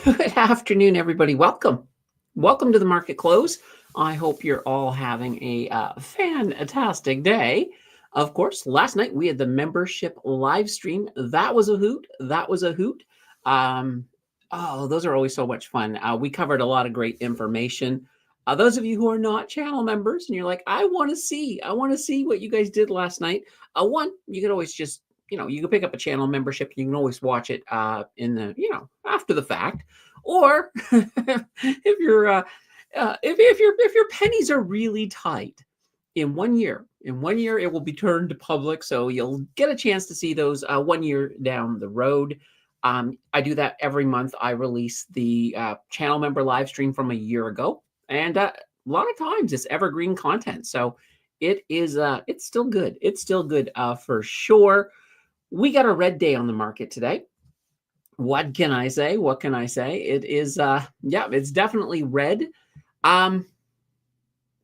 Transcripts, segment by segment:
Good afternoon, everybody. Welcome. Welcome to the market close. I hope you're all having a fantastic day. Of course, last night we had the membership live stream. That was a hoot. That was a hoot. Um, those are always so much fun. We covered a lot of great information. Those of you who are not channel members and you're like, I want to see what you guys did last night. One, you could always just you can pick up a channel membership. You can always watch it in the, after the fact. Or if your pennies are really tight, in one year it will be turned to public, so you'll get a chance to see those 1 year down the road. I do that every month. I release the channel member live stream from a year ago, and a lot of times it's evergreen content. So it's still good. It's still good for sure. We got a red day on the market today. What can I say? What can I say? It is it's definitely red. Um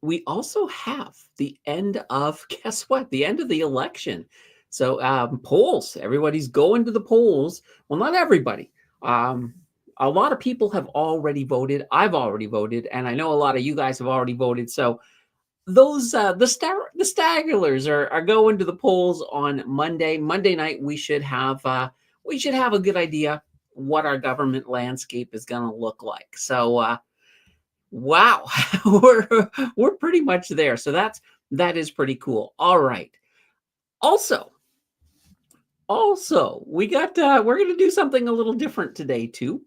we also have the end of guess what? The end of the election. So polls, everybody's going to the polls. Well, not everybody. A lot of people have already voted. I've already voted, and I know a lot of you guys have already voted. So those the staggerers are going to the polls on Monday. Monday night we should have a good idea what our government landscape is going to look like. So wow, we're pretty much there. So that is pretty cool. All right. Also, we got we're going to do something a little different today too.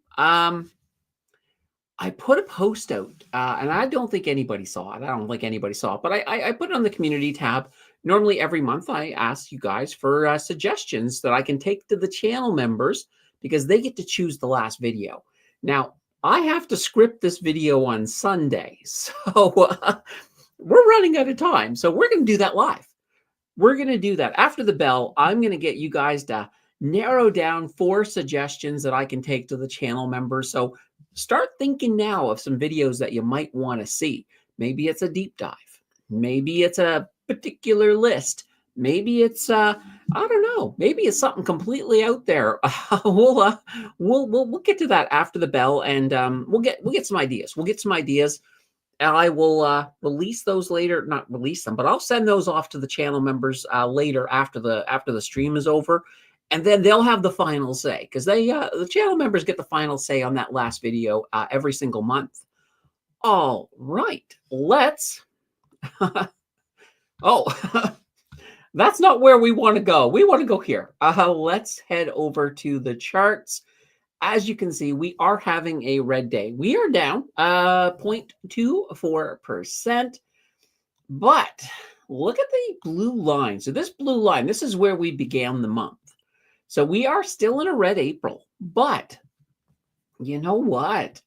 I put a post out, and I don't think anybody saw it. I don't think anybody saw it, but I put it on the community tab. Normally, every month, I ask you guys for suggestions that I can take to the channel members because they get to choose the last video. Now, I have to script this video on Sunday, so we're running out of time. So we're going to do that live. We're going to do that after the bell. I'm going to get you guys to narrow down 4 suggestions that I can take to the channel members. So start thinking now of some videos that you might want to see. Maybe it's a deep dive. Maybe it's a particular list. Maybe it's I don't know. Maybe it's something completely out there. We'll get to that after the bell, and we'll get some ideas. We'll get some ideas. And I will release those later. Not release them, but I'll send those off to the channel members later after the stream is over, and then they'll have the final say because the channel members get the final say on that last video every single month. All right, let's. Oh, that's not where we want to go. We want to go here. Let's head over to the charts. As you can see, we are having a red day. We are down 0.24%. But look at the blue line. So this blue line, this is where we began the month. So we are still in a red April. But you know what?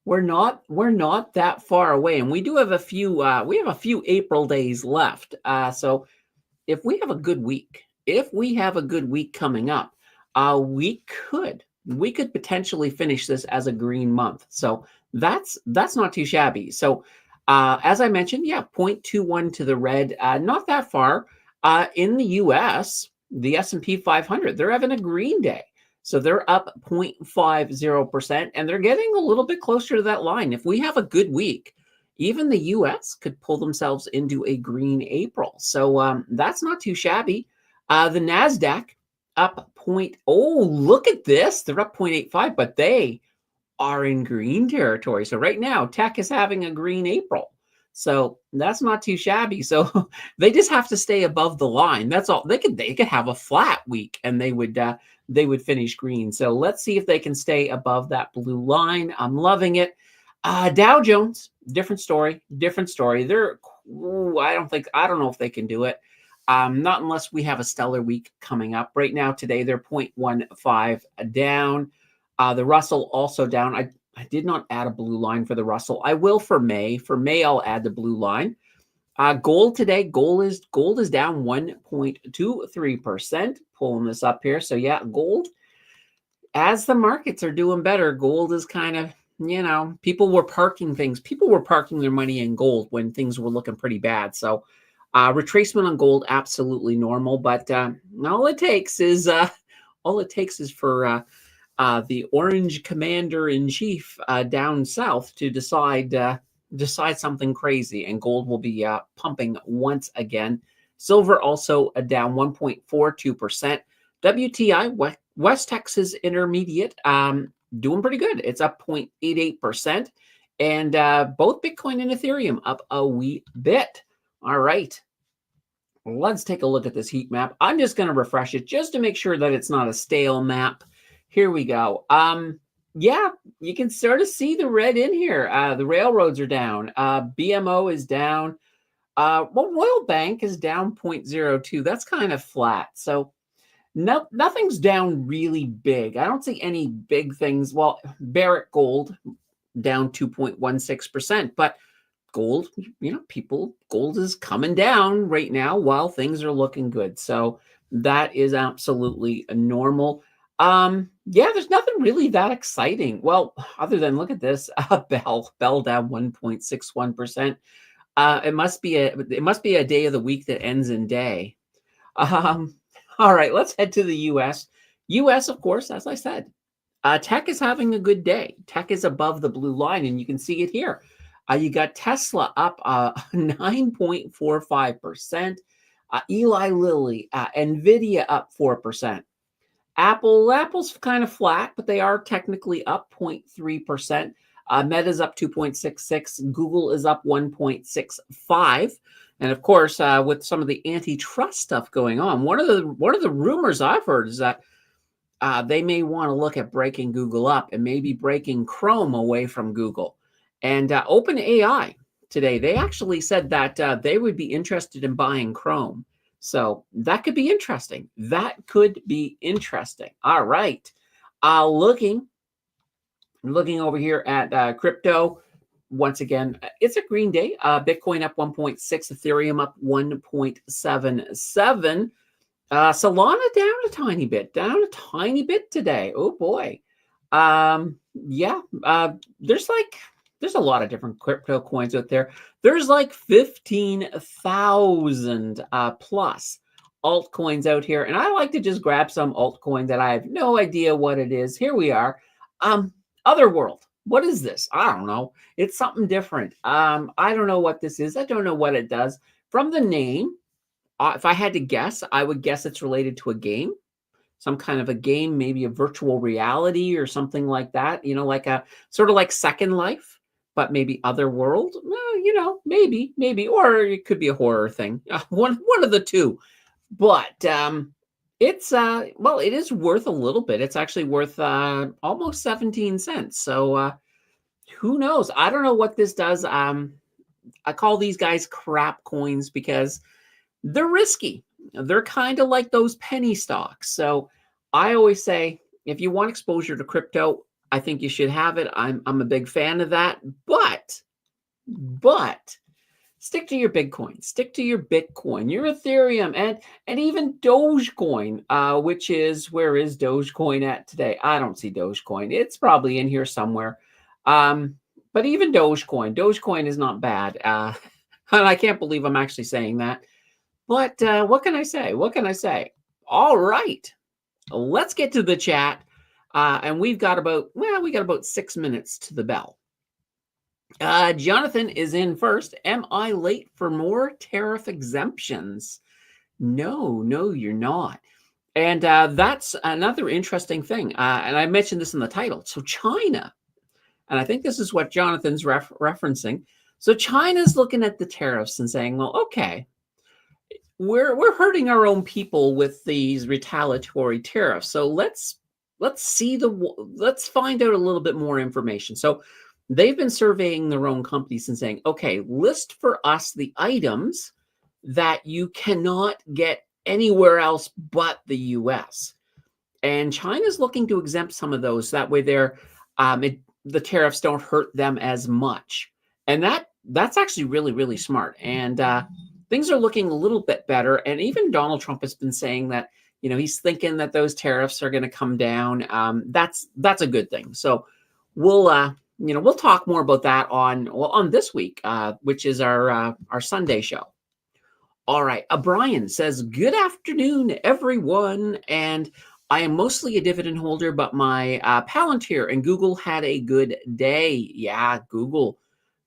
We're not that far away. And we do have a few April days left. So if we have a good week, coming up, we could potentially finish this as a green month. So that's not too shabby. So as I mentioned, 0.21 to the red, not that far. In the US, the S&P 500, they're having a green day. So they're up 0.50%, and they're getting a little bit closer to that line. If we have a good week, even the US could pull themselves into a green April. So that's not too shabby. The NASDAQ up look at this. They're up 0.85, but they are in green territory. So right now, tech is having a green April. So that's not too shabby. So they just have to stay above the line. That's all. They could have a flat week and they would finish green. So let's see if they can stay above that blue line. I'm loving it. Dow Jones, different story. They're I don't know if they can do it. Not unless we have a stellar week coming up. Right now, today, they're 0.15 down. The Russell also down. I did not add a blue line for the Russell. I will for May. For May, I'll add the blue line. Gold today, gold is down 1.23%. Pulling this up here. So yeah, gold, as the markets are doing better, gold is kind of, people were parking their money in gold when things were looking pretty bad. So retracement on gold, absolutely normal. But all it takes is for the orange commander-in-chief down south to decide something crazy, and gold will be pumping once again. Silver also down 1.42%. WTI, West Texas Intermediate, doing pretty good. It's up 0.88%. And both Bitcoin and Ethereum up a wee bit. All right. Let's take a look at this heat map. I'm just going to refresh it just to make sure that it's not a stale map. Here we go. Yeah, you can sort of see the red in here. The railroads are down. BMO is down. Well, Royal Bank is down 0.02. That's kind of flat. So nothing's down really big. I don't see any big things. Well, Barrick Gold down 2.16%, but gold, gold is coming down right now while things are looking good. So that is absolutely normal. Yeah, there's nothing really that exciting. Well, other than look at this, Bell down 1.61%. It must be a day of the week that ends in day. All right, let's head to the US. US, of course, as I said, tech is having a good day. Tech is above the blue line, and you can see it here. You got Tesla up 9.45%. Eli Lilly, Nvidia up 4%. Apple's kind of flat, but they are technically up 0.3%. Meta's up 2.66. Google is up 1.65. And of course, with some of the antitrust stuff going on, one of the rumors I've heard is that they may want to look at breaking Google up and maybe breaking Chrome away from Google. And OpenAI today, they actually said that they would be interested in buying Chrome. So that could be interesting. That could be interesting. All right. Looking over here at crypto. Once again, it's a green day. Bitcoin up 1.6, Ethereum up 1.77. Solana down a tiny bit today. Oh boy. Yeah. There's a lot of different crypto coins out there. There's like 15,000 plus altcoins out here. And I like to just grab some altcoin that I have no idea what it is. Here we are. Otherworld. What is this? I don't know. It's something different. I don't know what this is. I don't know what it does. From the name, if I had to guess, I would guess it's related to a game. Some kind of a game, maybe a virtual reality or something like that. Like a sort of like Second Life, but maybe Otherworld. Maybe, or it could be a horror thing. One of the two. But it's it is worth a little bit. It's actually worth almost 17 cents. So who knows? I don't know what this does. I call these guys crap coins because they're risky. They're kind of like those penny stocks. So I always say, if you want exposure to crypto, I think you should have it. I'm a big fan of that. But stick to your Bitcoin, stick to your Bitcoin, your Ethereum, and even Dogecoin, which is, where is Dogecoin at today? I don't see Dogecoin. It's probably in here somewhere. But even Dogecoin is not bad. And I can't believe I'm actually saying that. But what can I say? All right, let's get to the chat. And we got about 6 minutes to the bell. Jonathan is in first. Am I late for more tariff exemptions? No, you're not. And that's another interesting thing. And I mentioned this in the title. So China, and I think this is what Jonathan's referencing. So China's looking at the tariffs and saying, well, okay, we're hurting our own people with these retaliatory tariffs. So let's find out a little bit more information. So they've been surveying their own companies and saying, okay, list for us the items that you cannot get anywhere else but the US. And China's looking to exempt some of those. That way the tariffs don't hurt them as much. And that's actually really, really smart. And things are looking a little bit better. And even Donald Trump has been saying that, he's thinking that those tariffs are going to come down. That's a good thing. So we'll talk more about that on this week, which is our Sunday show. All right. Brian says, good afternoon, everyone. And I am mostly a dividend holder, but my Palantir and Google had a good day. Yeah, Google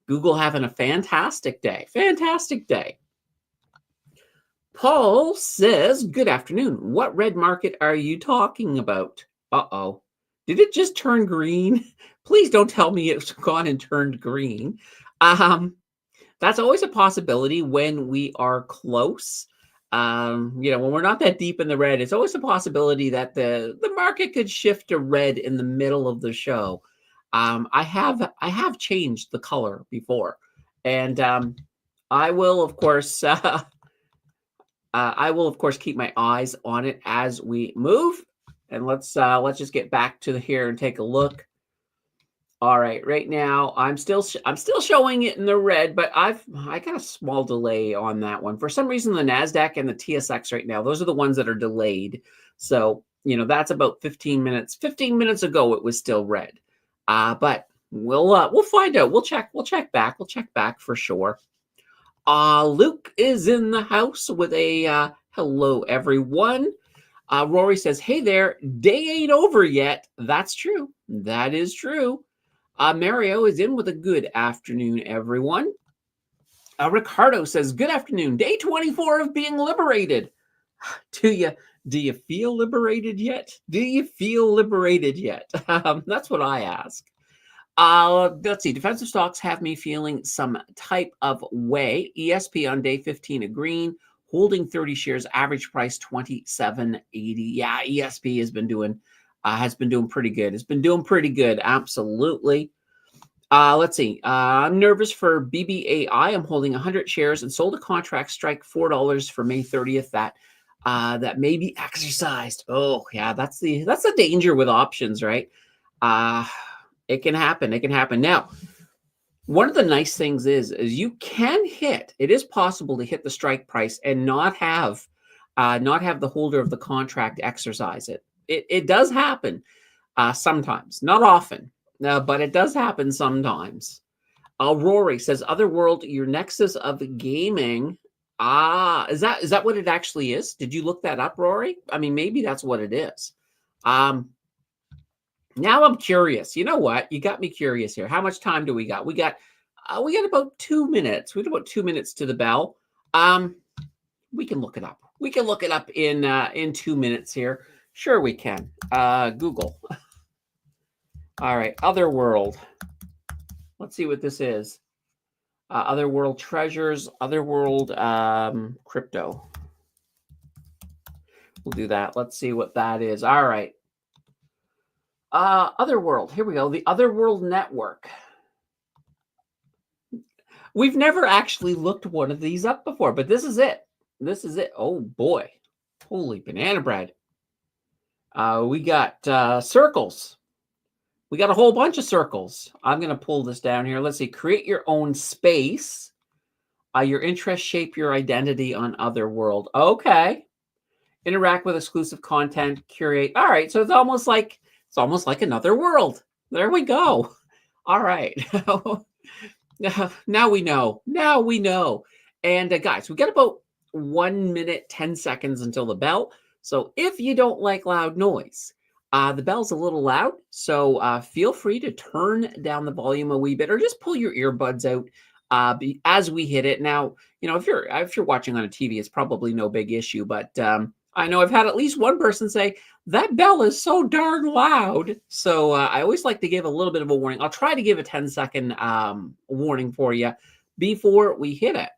having a fantastic day. Fantastic day. Paul says, good afternoon. What red market are you talking about? Uh-oh. Did it just turn green? Please don't tell me it's gone and turned green. That's always a possibility when we are close. When we're not that deep in the red, it's always a possibility that the market could shift to red in the middle of the show. I have changed the color before, and I will of course keep my eyes on it as we move. And let's just get back to here and take a look. All right, right now I'm still showing it in the red, but I got a small delay on that one. For some reason, the NASDAQ and the TSX right now, those are the ones that are delayed. So, that's about 15 minutes. 15 minutes ago, it was still red. But we'll find out. We'll check back. We'll check back for sure. Luke is in the house with a hello, everyone. Rory says, hey there, day ain't over yet. That's true. That is true. Mario is in with a good afternoon, everyone. Ricardo says, good afternoon. Day 24 of being liberated. Do you feel liberated yet? Do you feel liberated yet? That's what I ask. Let's see. Defensive stocks have me feeling some type of way. ESP on day 15 a green, holding 30 shares, average price 27.80. Yeah, ESP has been doing pretty good. It's been doing pretty good. Absolutely. Let's see. I'm nervous for BBAI. I'm holding 100 shares and sold a contract strike $4 for May 30th. That may be exercised. Oh yeah, that's the danger with options, right? It can happen. It can happen. Now, one of the nice things is you can hit. It is possible to hit the strike price and not have the holder of the contract exercise it. It does happen sometimes, not often, but it does happen sometimes. Rory says, "Otherworld, your nexus of gaming." Is that what it actually is? Did you look that up, Rory? I mean, maybe that's what it is. Now I'm curious. You know what? You got me curious here. How much time do we got? We got about 2 minutes. We got about 2 minutes to the bell. We can look it up. We can look it up in 2 minutes here. Sure, we can. Google. All right, Otherworld. Let's see what this is. Otherworld treasures, Otherworld crypto. We'll do that. Let's see what that is. All right. Otherworld. Here we go. The Otherworld network. We've never actually looked one of these up before, but this is it. This is it. Oh boy. Holy banana bread. We got circles. We got a whole bunch of circles. I'm going to pull this down here. Let's see. Create your own space. Your interests shape your identity on Otherworld. Okay. Interact with exclusive content. Curate. All right. So it's almost like another world. There we go. All right. Now we know. Now we know. And guys, we got about 1 minute, 10 seconds until the bell. So if you don't like loud noise, the bell's a little loud. So feel free to turn down the volume a wee bit or just pull your earbuds out as we hit it. Now, if you're watching on a TV, it's probably no big issue. But I know I've had at least one person say, that bell is so darn loud. So I always like to give a little bit of a warning. I'll try to give a 10-second warning for you before we hit it.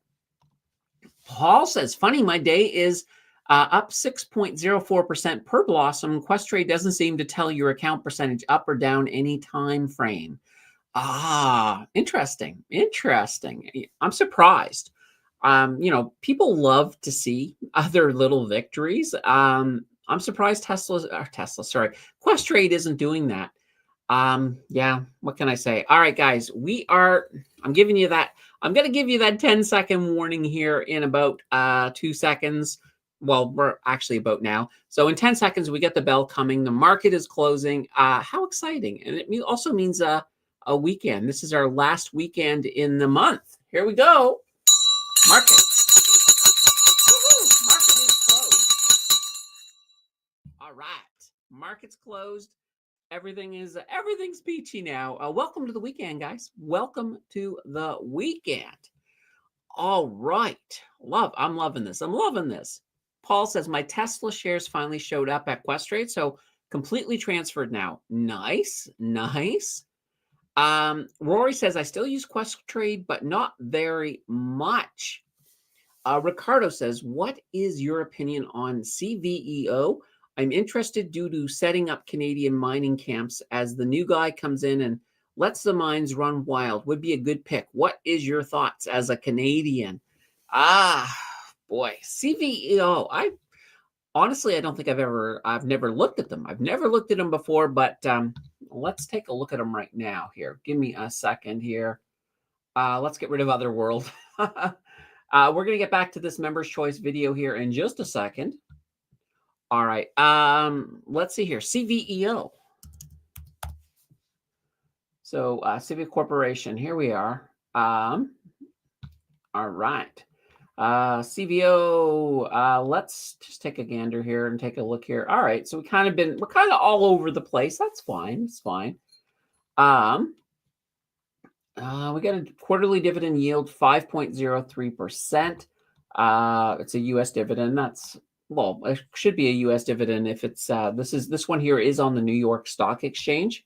Paul says, funny, my day is up 6.04% per Blossom. Questrade doesn't seem to tell your account percentage up or down any time frame. Interesting. Interesting. I'm surprised. People love to see other little victories. I'm surprised Questrade isn't doing that. Yeah, what can I say? All right, guys, I'm going to give you that 10-second warning here in about 2 seconds. Well, we're actually about now. So in 10 seconds, we get the bell coming. The market is closing. How exciting. And it also means a weekend. This is our last weekend in the month. Here we go. Market. Woo-hoo. Market is closed. All right. Market's closed. Everything's peachy now. Welcome to the weekend, guys. Welcome to the weekend. All right. I'm loving this. I'm loving this. Paul says, my Tesla shares finally showed up at Questrade, so completely transferred now. Nice. Rory says, I still use Questrade, but not very much. Ricardo says, what is your opinion on CVEO? I'm interested due to setting up Canadian mining camps as the new guy comes in and lets the mines run wild. Would be a good pick. What is your thoughts as a Canadian? Boy, CVEO. I don't think I've never looked at them. I've never looked at them before, but let's take a look at them right now here. Give me a second here. Let's get rid of Otherworld. We're going to get back to this members choice video here in just a second. All right. Let's see here. CVEO. So Civic Corporation, here we are. All right. CVO, let's just take a gander here and take a look here. All right. So we're kind of all over the place. That's fine. It's fine. We got a quarterly dividend yield, 5.03%. It's a U.S. dividend. It should be a U.S. dividend if it's this one here is on the New York Stock Exchange.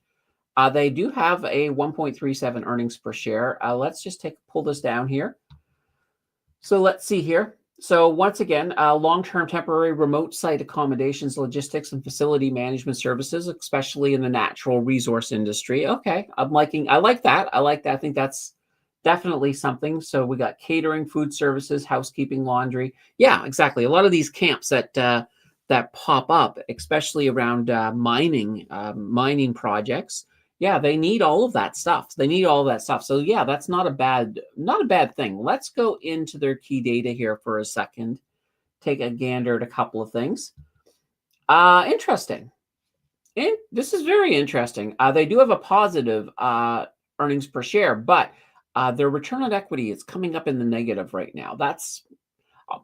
They do have a 1.37 earnings per share. Let's just pull this down here. So let's see here. So once again, long-term temporary remote site accommodations, logistics, and facility management services, especially in the natural resource industry. Okay, I like that. I think that's definitely something. So we got catering, food services, housekeeping, laundry. Yeah, exactly. A lot of these camps that pop up, especially around mining projects. Yeah, they need all of that stuff. So yeah, that's not a bad thing. Let's go into their key data here for a second. Take a gander at a couple of things. Interesting. And this is very interesting. They do have a positive earnings per share, but their return on equity is coming up in the negative right now. That's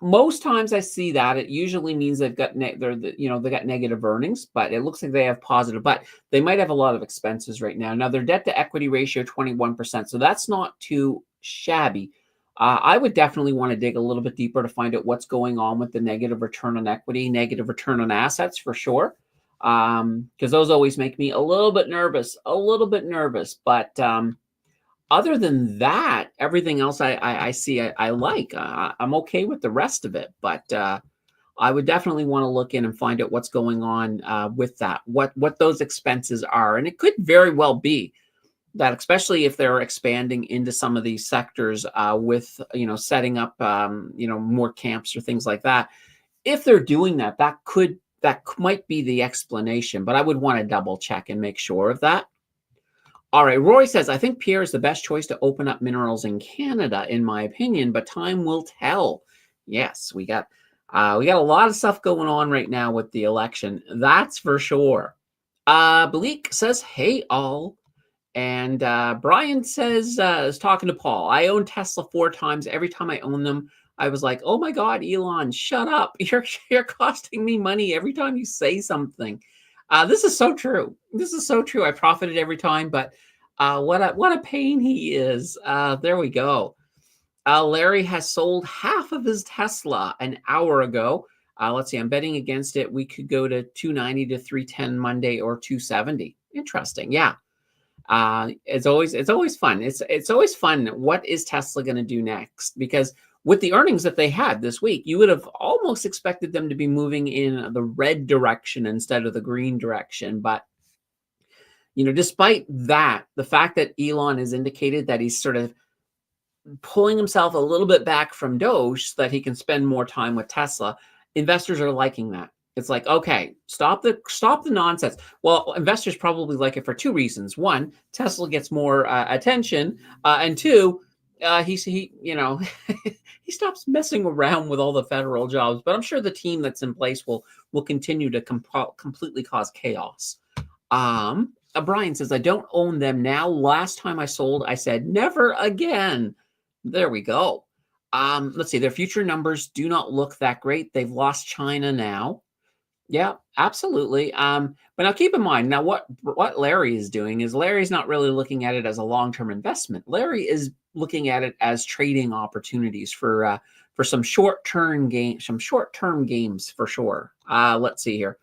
most times I see that it usually means they've got they got negative earnings, but it looks like they have positive. But they might have a lot of expenses right now. Now their debt to equity ratio 21%, so that's not too shabby. I would definitely want to dig a little bit deeper to find out what's going on with the negative return on equity, negative return on assets for sure, because those always make me a little bit nervous. But other than that, everything else I see I like. I'm okay with the rest of it, but I would definitely want to look in and find out what's going on with that, what those expenses are. And it could very well be that, especially if they're expanding into some of these sectors with, setting up, more camps or things like that. If they're doing that might be the explanation, but I would want to double check and make sure of that. All right, Roy says, I think Pierre is the best choice to open up minerals in Canada, in my opinion, but time will tell. Yes, we got a lot of stuff going on right now with the election. That's for sure. Bleak says, hey, all. And Brian says, is talking to Paul, I own Tesla 4 times. Every time I own them, I was like, oh my God, Elon, shut up. You're costing me money every time you say something. This is so true. I profited every time, but what a pain he is. There we go. Larry has sold half of his Tesla an hour ago. Let's see. I'm betting against it. We could go to 290 to 310 Monday or 270. Interesting. Yeah. It's always fun. It's always fun. What is Tesla going to do next? Because with the earnings that they had this week, you would have almost expected them to be moving in the red direction instead of the green direction. But, despite that, the fact that Elon has indicated that he's sort of pulling himself a little bit back from Doge so that he can spend more time with Tesla, investors are liking that. It's like, okay, stop the nonsense. Well, investors probably like it for 2 reasons. 1, Tesla gets more attention, and 2, he he stops messing around with all the federal jobs. But I'm sure the team that's in place will continue to completely cause chaos. Brian says, I don't own them now. Last time I sold, I said never again. There we go. Let's see. Their future numbers do not look that great. They've lost China now. Yeah, absolutely. But now keep in mind, now what Larry is doing is Larry's not really looking at it as a long-term investment. Larry is looking at it as trading opportunities for some short-term games for sure. Let's see here.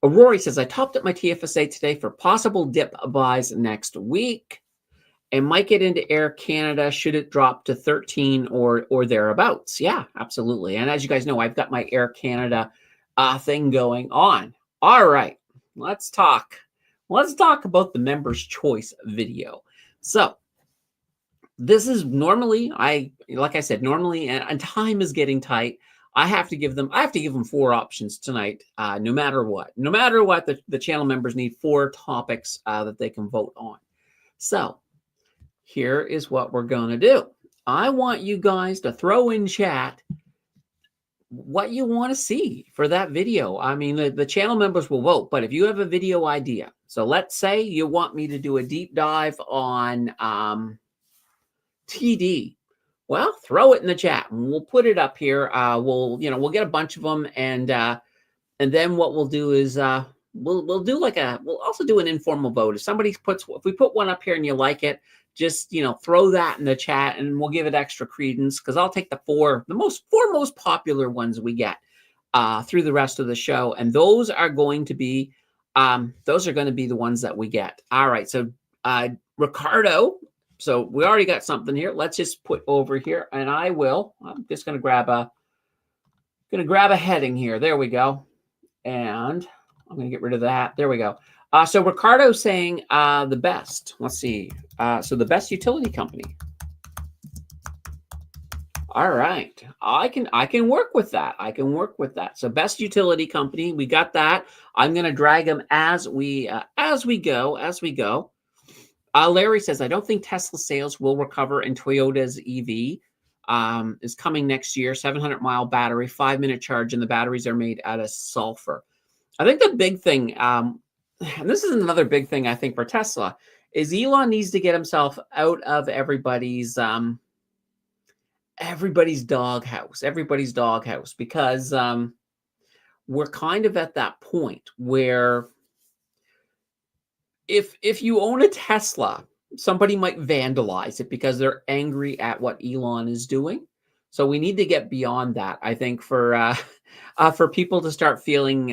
Rory says, I topped up my TFSA today for possible dip buys next week and might get into Air Canada should it drop to 13 or thereabouts. Yeah, absolutely. And as you guys know, I've got my Air Canada thing going on. All right, let's talk. Let's talk about the members' choice video. So this is normally, like I said, normally, and time is getting tight. I have to give them 4 options tonight, no matter what. No matter what, the channel members need 4 topics that they can vote on. So here is what we're going to do. I want you guys to throw in chat what you want to see for that video. I mean, the channel members will vote, but if you have a video idea, so let's say you want me to do a deep dive on TD. Well, throw it in the chat and we'll put it up here. We'll get a bunch of them, and then what we'll do is we'll also do an informal vote. If we put one up here and you like it, just throw that in the chat and we'll give it extra credence, because I'll take the four most popular ones we get through the rest of the show, and those are going to be the ones that we get. All right, so Ricardo. So we already got something here. Let's just put over here, and I'm just going to grab a heading here. There we go. And I'm going to get rid of that. There we go. So Ricardo's saying the best. Let's see. So the best utility company. All right. I can work with that. So best utility company. We got that. I'm going to drag them as we go. Larry says, I don't think Tesla sales will recover, and Toyota's EV is coming next year. 700-mile battery, 5-minute charge, and the batteries are made out of sulfur. I think the big thing, and this is another big thing I think for Tesla, is Elon needs to get himself out of everybody's doghouse, because we're kind of at that point where if you own a Tesla, somebody might vandalize it because they're angry at what Elon is doing. So we need to get beyond that, I think, for people to start feeling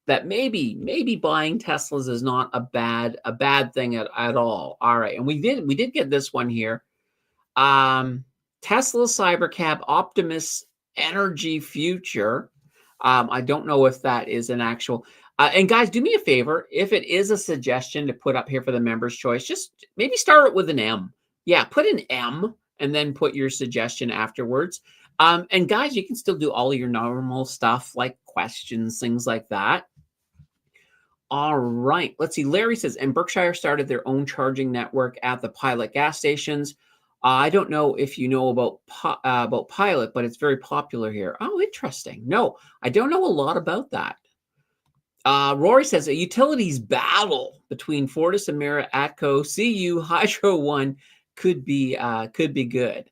that maybe buying Teslas is not a bad thing at all. All right, and we did get this one here. Tesla Cybercab Optimus Energy Future. I don't know if that is an actual. And guys, do me a favor. If it is a suggestion to put up here for the members' choice, just maybe start it with an M. Yeah, put an M and then put your suggestion afterwards. And guys, you can still do all your normal stuff like questions, things like that. All right, let's see. Larry says, and Berkshire started their own charging network at the Pilot gas stations. I don't know if you know about Pilot, but it's very popular here. Oh, interesting. No, I don't know a lot about that. Rory says a utilities battle between Fortis, Emera, ATCO, CU, Hydro One could be good.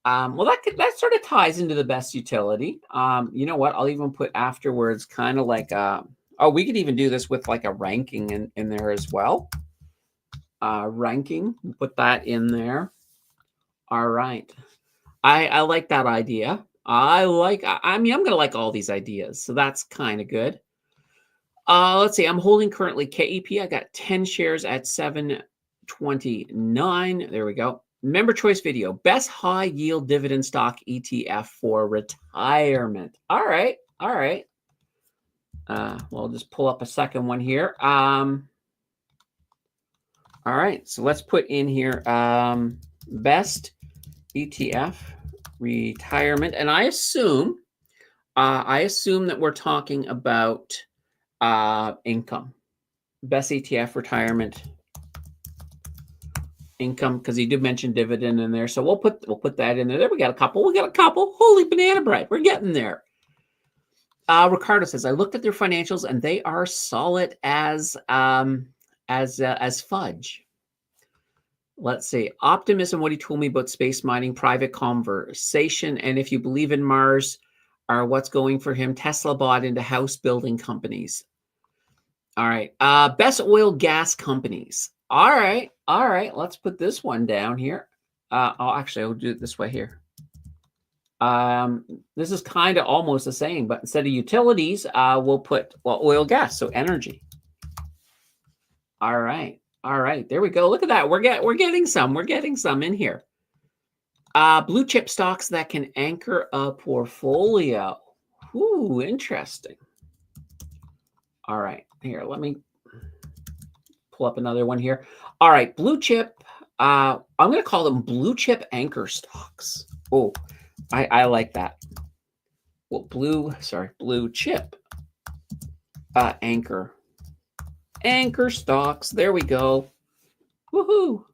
Well, that sort of ties into the best utility. You know what? I'll even put afterwards, kind of like we could even do this with like a ranking in there as well. Ranking, put that in there. All right. I like that idea. I'm going to like all these ideas. So that's kind of good. Let's see. I'm holding currently KEP. I got 10 shares at 7.29. There we go. Member choice video. Best high yield dividend stock ETF for retirement. All right. Well, I'll just pull up a second one here. All right. So let's put in here best ETF retirement. And I assume that we're talking about income. Best ETF retirement income, because he did mention dividend in there. So we'll put that in there. There we got a couple. Holy banana bread. We're getting there. Ricardo says, I looked at their financials and they are solid as fudge. Let's see. Optimism, what he told me about space mining, private conversation, and if you believe in Mars, are what's going for him. Tesla bought into house building companies. All right. Best oil gas companies. All right. All right. Let's put this one down here. I'll do it this way here. This is kind of almost the same, but instead of utilities, we'll put, well, oil, gas, so energy. All right. All right. There we go. Look at that. We're getting some in here. Blue chip stocks that can anchor a portfolio. Ooh, interesting. All right. Here, let me pull up another one here. All right, blue chip. I'm going to call them blue chip anchor stocks. Oh, I like that. Well, blue chip anchor stocks. There we go. Woohoo!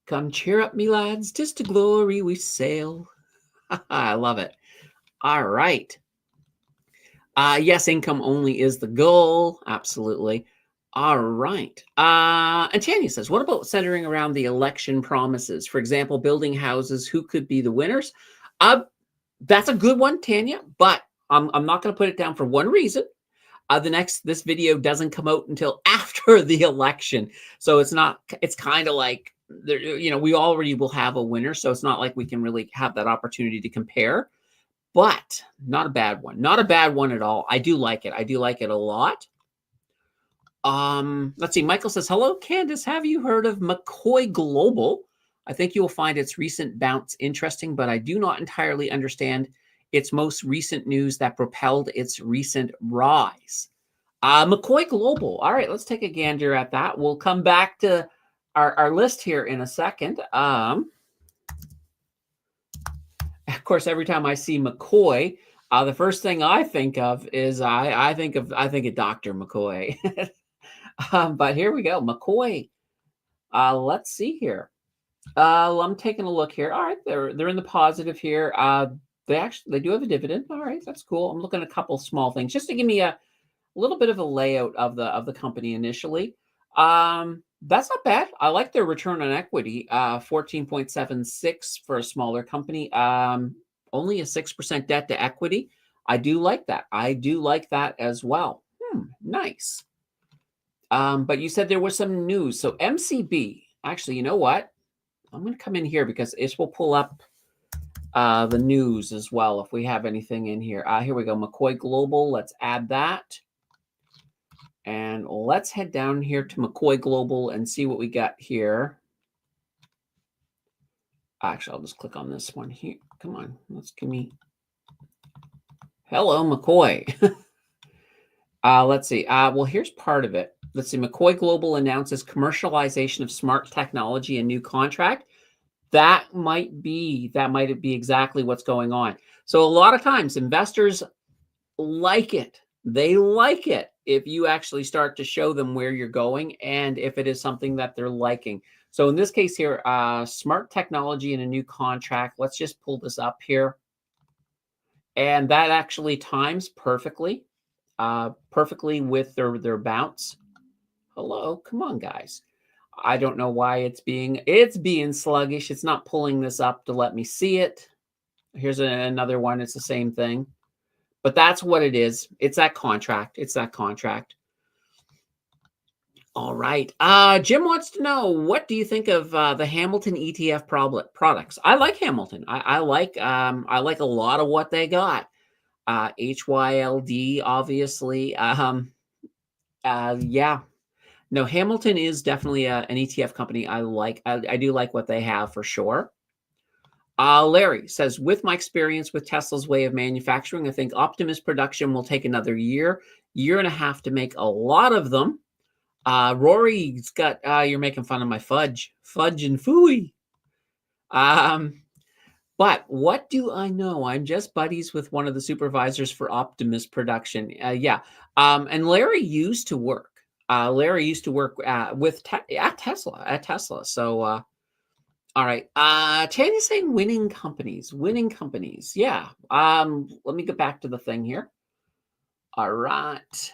Come cheer up, me lads. 'Tis to glory we sail. I love it. All right. Yes, income only is the goal. Absolutely. All right. And Tanya says, what about centering around the election promises? For example, building houses, who could be the winners? That's a good one, Tanya, but I'm not going to put it down for one reason. This video doesn't come out until after the election. So it's kind of like, we already will have a winner. So it's not like we can really have that opportunity to compare, but not a bad one. Not a bad one at all. I do like it. I do like it a lot. Let's see. Michael says, hello, Candace. Have you heard of McCoy Global? I think you'll find its recent bounce interesting, but I do not entirely understand its most recent news that propelled its recent rise. McCoy Global. All right, let's take a gander at that. We'll come back to our list here in a second. Of course, every time I see McCoy, the first thing I think of is I think of Dr. McCoy. But here we go, McCoy. Let's see here. I'm taking a look here. All right, they're in the positive here. They do have a dividend. All right, that's cool. I'm looking at a couple small things just to give me a little bit of a layout of the company initially. That's not bad. I like their return on equity, 14.76 for a smaller company. Only a 6% debt to equity. I do like that. I do like that as well. Nice. But you said there was some news. So MCB, actually, you know what? I'm going to come in here because it will pull up the news as well if we have anything in here. Here we go. McCoy Global. Let's add that. And let's head down here to McCoy Global and see what we got here. Actually, I'll just click on this one here. Come on. Let's give me. Hello, McCoy. Let's see. Well, here's part of it. Let's see. McCoy Global announces commercialization of smart technology and new contract. That might be exactly what's going on. So a lot of times investors like it. They like it if you actually start to show them where you're going and if it is something that they're liking. So in this case here, smart technology and a new contract. Let's just pull this up here. And that actually times perfectly, with their bounce. Hello, come on, guys. I don't know why it's being sluggish. It's not pulling this up to let me see it. Here's another one. It's the same thing. But that's what it is. It's that contract. All right. Jim wants to know, what do you think of the Hamilton ETF products? I like Hamilton. I like a lot of what they got. HYLD, obviously. Yeah. No, Hamilton is definitely an ETF company I like. I do like what they have for sure. Larry says, with my experience with Tesla's way of manufacturing, I think Optimus production will take another year and a half to make a lot of them. Rory's got, you're making fun of my fudge and fooey. But what do I know? I'm just buddies with one of the supervisors for Optimus production. Yeah. And Larry used to work. At Tesla. So, all right. Tanya's saying winning companies. Yeah. Let me get back to the thing here. All right.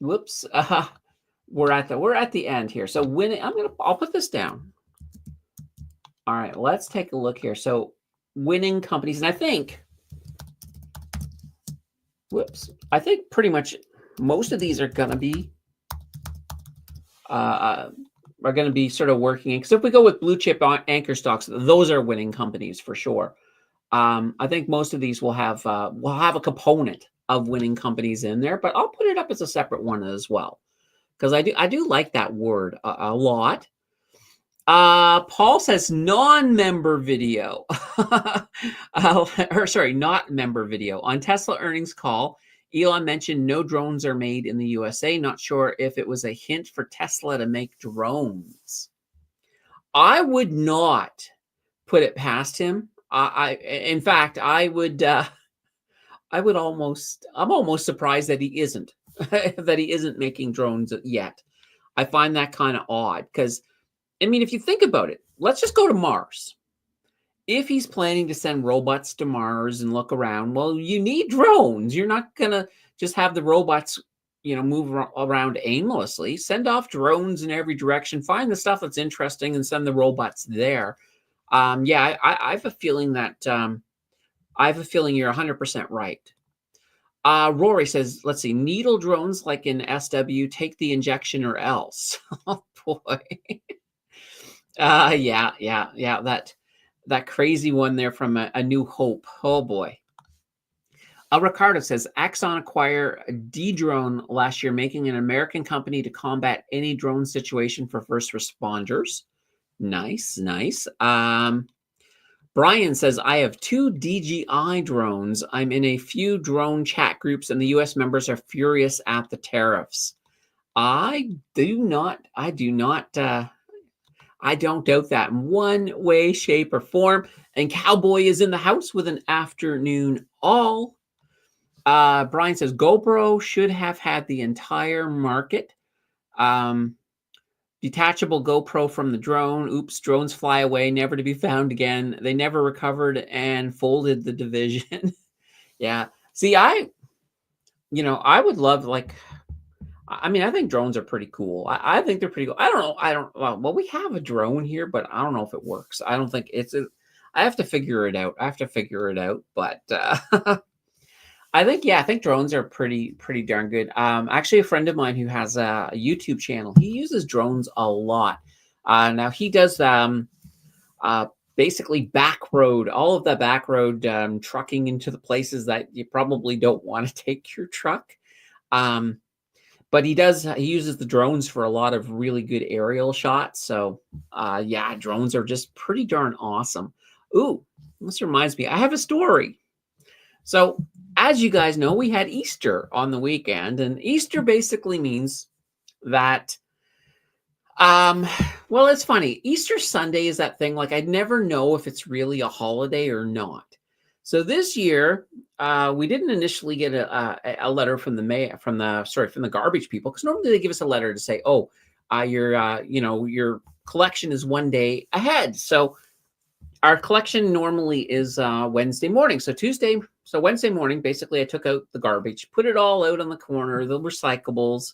Whoops. We're at the end here. So winning, I'll put this down. All right. Let's take a look here. So winning companies. And I think whoops. I think pretty much most of these are going to be sort of working. Because if we go with blue chip anchor stocks, those are winning companies for sure. I think most of these will have a component of winning companies in there, but I'll put it up as a separate one as well because I do like that word a lot. Paul says non-member video, or sorry, not member video on Tesla earnings call. Elon mentioned no drones are made in the USA. Not sure if it was a hint for Tesla to make drones. I would not put it past him. In fact, I would. I'm almost surprised that he isn't, that he isn't making drones yet. I find that kind of odd because, I mean, if you think about it, let's just go to Mars. If he's planning to send robots to Mars and look around, well, you need drones. You're not going to just have the robots, move around aimlessly. Send off drones in every direction. Find the stuff that's interesting and send the robots there. I have a feeling that you're 100% right. Rory says, let's see, needle drones like in SW, take the injection or else. Oh boy. That crazy one there from a New Hope. Oh boy. Ricardo says, Axon acquired a D-drone last year, making an American company to combat any drone situation for first responders. Nice. Brian says, I have 2 DJI drones. I'm in a few drone chat groups, and the U.S. members are furious at the tariffs. I don't doubt that in one way, shape, or form. And Cowboy is in the house with an afternoon all. Brian says, GoPro should have had the entire market. Detachable GoPro from the drone. Oops, drones fly away, never to be found again. They never recovered and folded the division. Yeah. See, I would love, I think drones are pretty cool. I think they're pretty cool. Well, we have a drone here, but I don't know if it works. I don't think I have to figure it out. But I think drones are pretty darn good. Actually, a friend of mine who has a YouTube channel, he uses drones a lot. Now he does basically all of the back road trucking into the places that you probably don't want to take your truck. But he uses the drones for a lot of really good aerial shots. So drones are just pretty darn awesome. Ooh, this reminds me, I have a story. So as you guys know, we had Easter on the weekend, and Easter basically means that, well, it's funny. Easter Sunday is that thing, like, I'd never know if it's really a holiday or not. So this year, we didn't initially get a letter from the garbage people, because normally they give us a letter to say, your collection is one day ahead. So our collection normally is Wednesday morning. So Wednesday morning, basically, I took out the garbage, put it all out on the corner, the recyclables,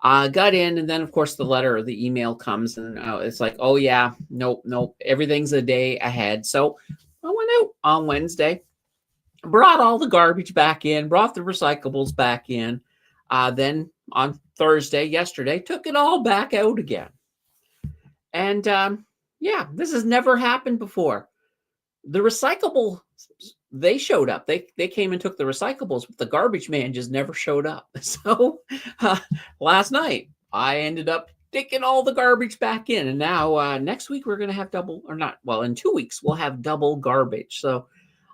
got in, and then, of course, the letter or the email comes, and it's like, oh, yeah, nope, everything's a day ahead. So I went out on Wednesday, brought all the garbage back in, brought the recyclables back in. Then on Thursday, yesterday, took it all back out again. And this has never happened before. The recyclable, they showed up. They came and took the recyclables, but the garbage man just never showed up. So last night, I ended up taking all the garbage back in. And now next week, we're going to have in 2 weeks, we'll have double garbage. So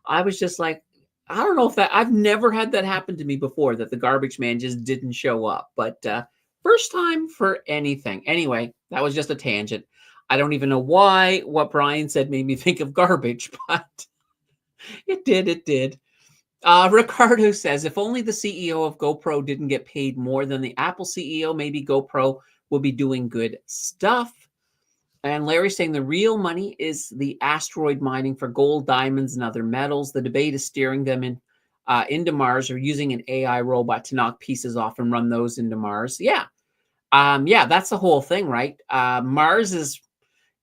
I was just like, I don't know I've never had that happen to me before, that the garbage man just didn't show up. But first time for anything. Anyway, that was just a tangent. I don't even know why what Brian said made me think of garbage, but it did. Ricardo says, if only the CEO of GoPro didn't get paid more than the Apple CEO, maybe GoPro will be doing good stuff. And Larry's saying the real money is the asteroid mining for gold, diamonds, and other metals. The debate is steering them into Mars, or using an AI robot to knock pieces off and run those into Mars. Yeah. That's the whole thing, right? Mars is,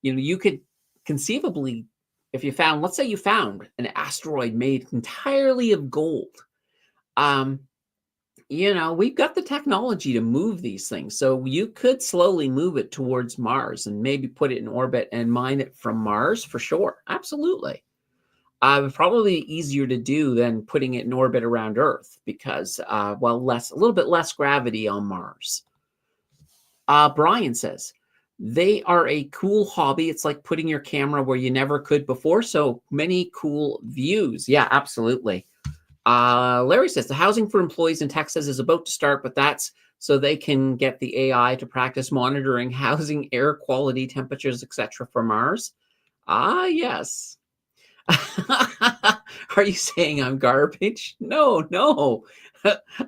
you could conceivably, if let's say you found an asteroid made entirely of gold, We've got the technology to move these things. So you could slowly move it towards Mars and maybe put it in orbit and mine it from Mars for sure. Absolutely. Probably easier to do than putting it in orbit around Earth because, a little bit less gravity on Mars. Brian says, they are a cool hobby. It's like putting your camera where you never could before. So many cool views. Yeah, absolutely. Larry says, the housing for employees in Texas is about to start, but that's so they can get the AI to practice monitoring housing, air quality, temperatures, etc. for Mars. Yes. Are you saying I'm garbage? No, no.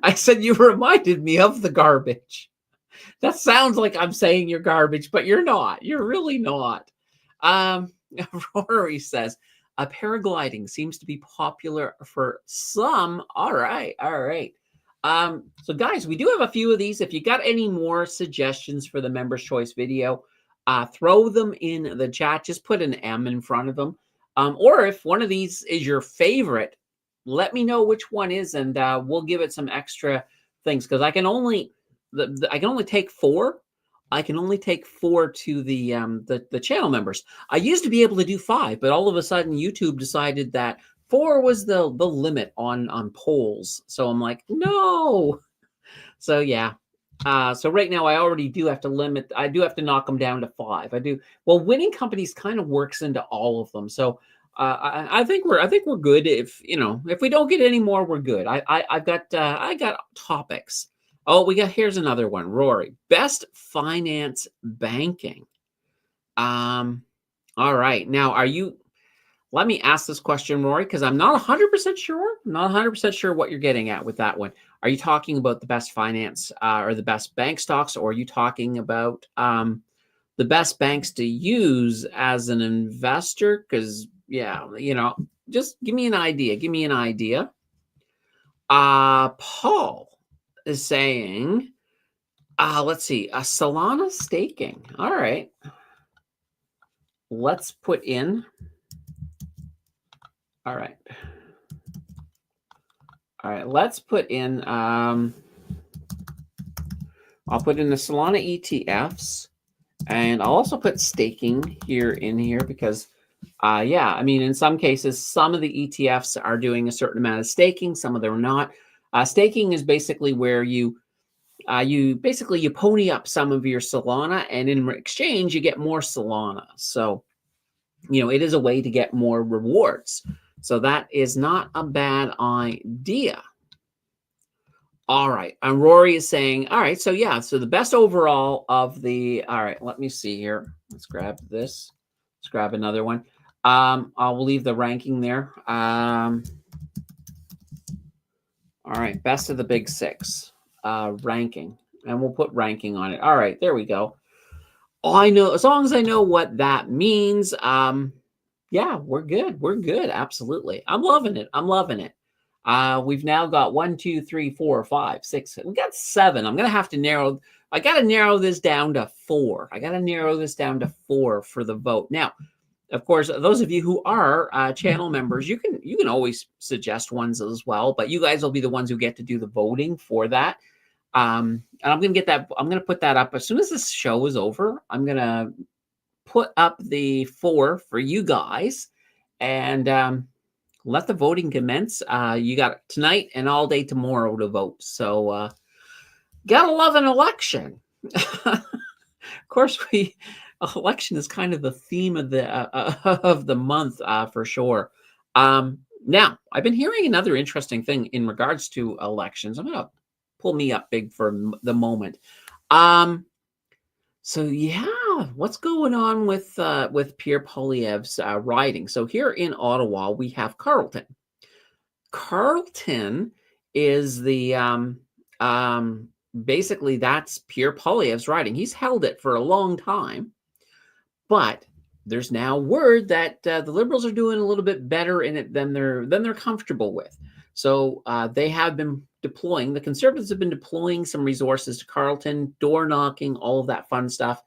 I said you reminded me of the garbage. That sounds like I'm saying you're garbage, but you're not. You're really not. Um, Rory says, paragliding seems to be popular for some. All right, all right. So guys, we do have a few of these. If you got any more suggestions for the Members Choice video, throw them in the chat. Just put an M in front of them. Or if one of these is your favorite, let me know which one is, and we'll give it some extra things because I can only take 4. I can only take 4 to the channel members. I used to be able to do 5, but all of a sudden YouTube decided that 4 was the limit on polls. So I'm like, no. So yeah. So right now I already do have to limit. I do have to knock them down to 5. I do. Well, winning companies kind of works into all of them. So I think we're good. If we don't get any more, we're good. I got topics. Oh, here's another one. Rory, best finance banking. All right. Now, let me ask this question, Rory, because I'm not 100% sure. I'm not 100% sure what you're getting at with that one. Are you talking about the best finance or the best bank stocks, or are you talking about the best banks to use as an investor? Because, yeah, just give me an idea. Give me an idea. Paul is saying, let's see, Solana staking. All right. Let's put in. All right. All right. Let's put in. I'll put in the Solana ETFs, and I'll also put staking in here because, yeah, I mean, in some cases, some of the ETFs are doing a certain amount of staking. Some of them are not. Staking is basically where you pony up some of your Solana, and in exchange, you get more Solana. So, it is a way to get more rewards. So that is not a bad idea. All right. And Rory is saying, all right, so yeah, so the best overall of the, all right, let me see here. Let's grab this. Let's grab another one. I'll leave the ranking there. All right, best of the big 6 ranking. And we'll put ranking on it. All right, there we go. I know, as long as I know what that means, yeah, we're good. We're good. Absolutely. I'm loving it. I'm loving it. We've now got 1, 2, 3, 4, 5, 6. We got 7. I'm going to have to narrow. I got to narrow this down to 4. I got to narrow this down to 4 for the vote. Now, of course, those of you who are channel members, you can always suggest ones as well, but you guys will be the ones who get to do the voting for that. And I'm going to get that. I'm going to put that up as soon as this show is over. I'm going to put up the 4 for you guys, and let the voting commence. You got tonight and all day tomorrow to vote. So gotta love an election. Of course, election is kind of the theme of the month for sure. Now, I've been hearing another interesting thing in regards to elections. I'm gonna pull me up big for the moment. So yeah, what's going on with Pierre Poilievre's riding? So here in Ottawa, we have Carleton. Carleton is the basically that's Pierre Poilievre's riding. He's held it for a long time, but there's now word that the Liberals are doing a little bit better in it than they're comfortable with. So they have been deploying, the Conservatives have been deploying some resources to Carleton, door knocking, all of that fun stuff,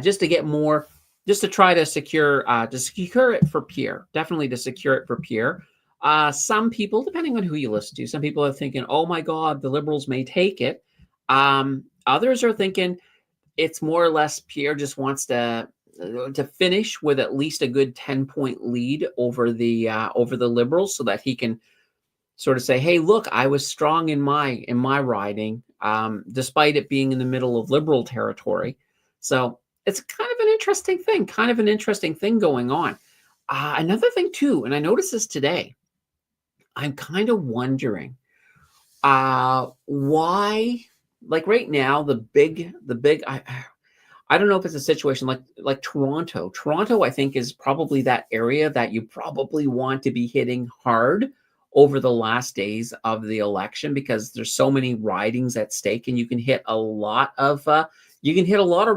just to get more, just to try to secure it for Pierre, definitely to secure it for Pierre. Some people, depending on who you listen to, some people are thinking, oh my God, the Liberals may take it. Others are thinking it's more or less Pierre just wants to finish with at least a good 10-point lead over the Liberals so that he can sort of say, hey, look, I was strong in my riding, despite it being in the middle of Liberal territory. So it's kind of an interesting thing going on. Another thing too, and I noticed this today, I'm kind of wondering why, like right now, the big, I don't know if it's a situation like Toronto. Toronto, I think, is probably that area that you probably want to be hitting hard over the last days of the election because there's so many ridings at stake, and you can hit a lot of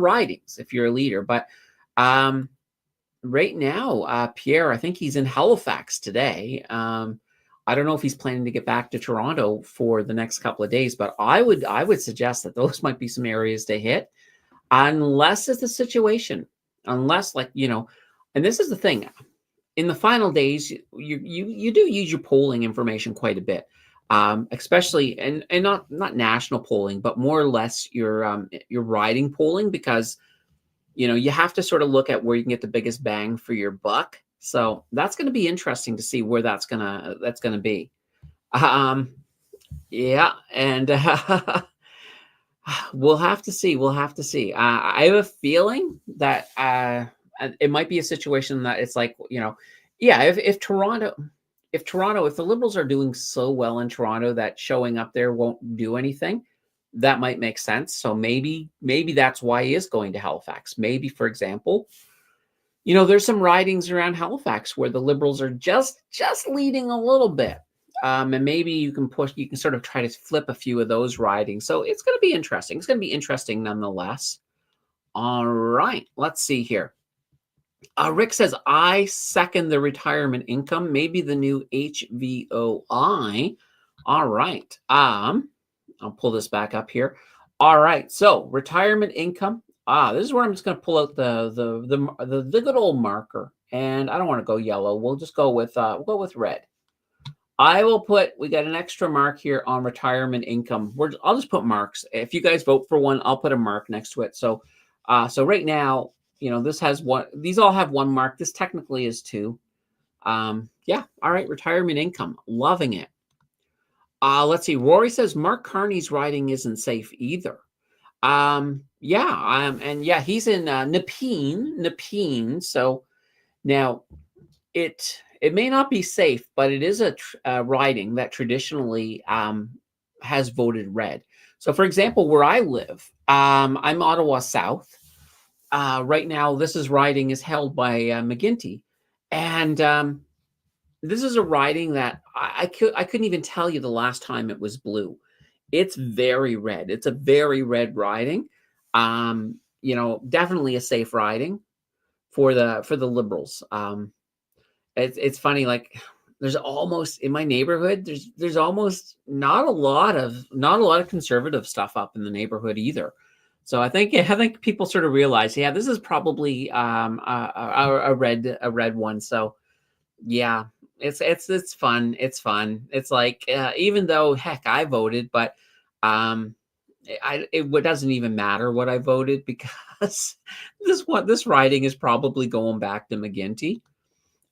ridings if you're a leader. But right now, Pierre, I think he's in Halifax today. I don't know if he's planning to get back to Toronto for the next couple of days, but I would suggest that those might be some areas to hit, unless it's a situation, unless and this is the thing. In the final days, you do use your polling information quite a bit, especially and not national polling, but more or less your riding polling, because you have to sort of look at where you can get the biggest bang for your buck. So that's going to be interesting to see where that's gonna be. Yeah, and we'll have to see. I have a feeling that it might be a situation that it's like yeah. If the Liberals are doing so well in Toronto that showing up there won't do anything, that might make sense. So maybe that's why he is going to Halifax. Maybe, for example, there's some ridings around Halifax where the Liberals are just leading a little bit. And maybe you can sort of try to flip a few of those ridings. So it's going to be interesting. It's going to be interesting nonetheless. All right, let's see here. Rick says, I second the retirement income, maybe the new HVOI. All right. I'll pull this back up here. All right. So retirement income. This is where I'm just going to pull out the good old marker, and I don't want to go yellow. We'll just go with red. We got an extra mark here on retirement income. I'll just put marks. If you guys vote for one, I'll put a mark next to it. So right now, this has one. These all have one mark. This technically is two. Yeah. All right. Retirement income. Loving it. Let's see. Rory says Mark Carney's riding isn't safe either. Yeah. And yeah, he's in Nepean. So now it may not be safe, but it is a riding that traditionally has voted red. So, for example, where I live, I'm Ottawa South. Right now, this riding is held by McGuinty, and this is a riding that I couldn't even tell you the last time it was blue. It's very red. It's a very red riding. Definitely a safe riding for the Liberals. It's funny, like there's almost in my neighborhood, there's almost not a lot of conservative stuff up in the neighborhood either. So I think people sort of realize, yeah, this is probably a red one. So yeah, it's fun. It's fun. It's like even though heck I voted, but it doesn't even matter what I voted because this riding is probably going back to McGuinty.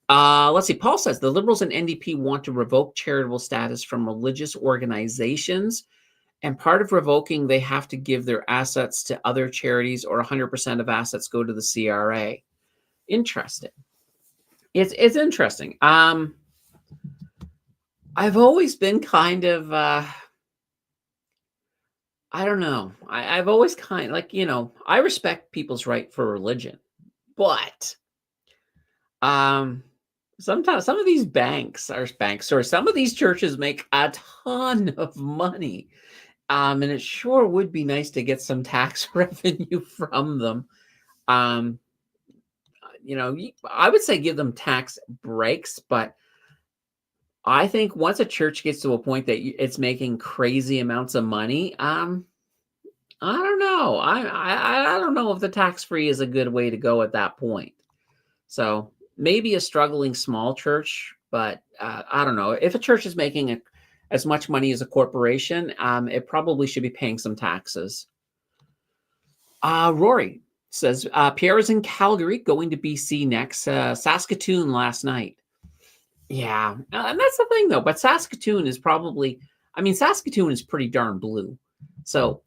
Let's see. Paul says the Liberals and NDP want to revoke charitable status from religious organizations, and part of revoking, they have to give their assets to other charities, or 100% of assets go to the CRA. Interesting. It's interesting. I've always been kind of I don't know. I've always kind of I respect people's right for religion, but sometimes some of these some of these churches make a ton of money. And it sure would be nice to get some tax revenue from them. I would say give them tax breaks, but I think once a church gets to a point that it's making crazy amounts of money, I don't know. I don't know if the tax-free is a good way to go at that point. So maybe a struggling small church, but I don't know. If a church is making as much money as a corporation, it probably should be paying some taxes. Rory says, Pierre is in Calgary, going to BC next. Saskatoon last night. Yeah, and that's the thing, though. But Saskatoon is probably, Saskatoon is pretty darn blue. So,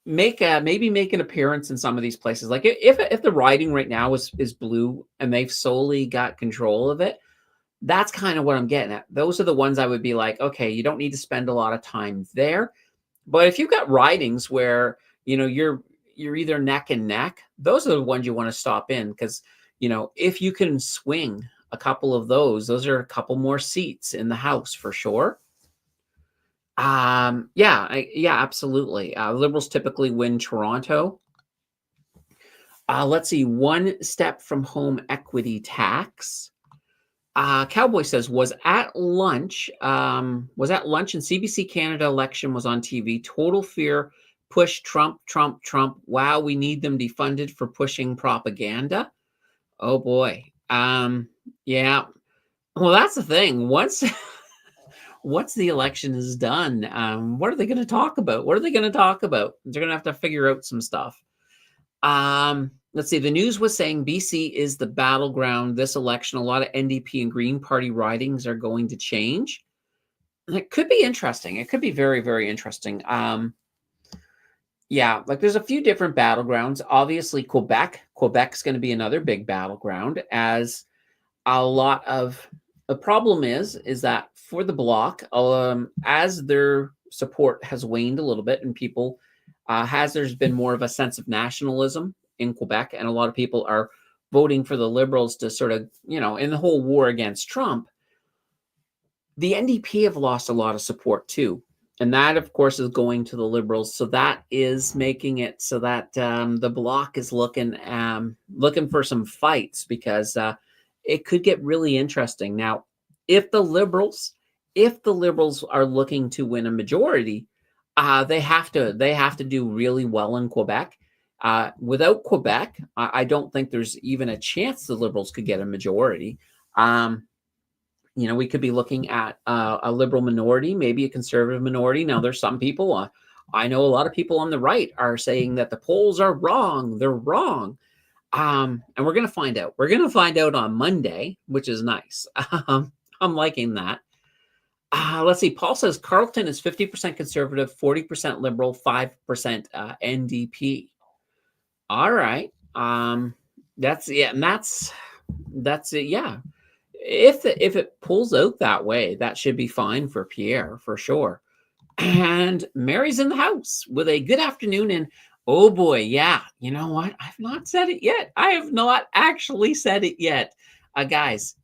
maybe make an appearance in some of these places. Like if the riding right now is blue and they've solely got control of it, that's kind of what I'm getting at. Those are the ones I would be like, okay, you don't need to spend a lot of time there. But if you've got ridings where you're either neck and neck, those are the ones you want to stop in, because if you can swing a couple of those are a couple more seats in the House for sure. Yeah, absolutely. Liberals typically win Toronto. Let's see, one step from home equity tax. Cowboy says, was at lunch and CBC Canada election was on TV. Total fear, push Trump. Wow, we need them defunded for pushing propaganda. Oh boy. Yeah. Well, that's the thing. Once the election is done, what are they going to talk about? They're going to have to figure out some stuff. Let's see. The news was saying BC is the battleground this election. A lot of NDP and Green Party ridings are going to change. And it could be interesting. It could be very, very interesting. Yeah, like there's a few different battlegrounds. Obviously, Quebec's going to be another big battleground, as a lot of the problem is that for the Bloc, as their support has waned a little bit, and people there's been more of a sense of nationalism in Quebec, and a lot of people are voting for the Liberals to sort of, in the whole war against Trump. The NDP have lost a lot of support too. And that, of course, is going to the Liberals. So that is making it so that the Bloc is looking for some fights, because it could get really interesting. Now, if the Liberals are looking to win a majority, they have to do really well in Quebec. Without Quebec, I don't think there's even a chance the Liberals could get a majority. We could be looking at a Liberal minority, maybe a Conservative minority. Now, there's some people, I know a lot of people on the right are saying that the polls are wrong. They're wrong. And we're going to find out. We're going to find out on Monday, which is nice. I'm liking that. Let's see. Paul says Carleton is 50% Conservative, 40% Liberal, 5% NDP. All right. That's it. And that's it. Yeah. If it pulls out that way, that should be fine for Pierre, for sure. And Mary's in the house with a good afternoon. And oh boy, yeah, you know what? I've not said it yet. I have not actually said it yet. Guys,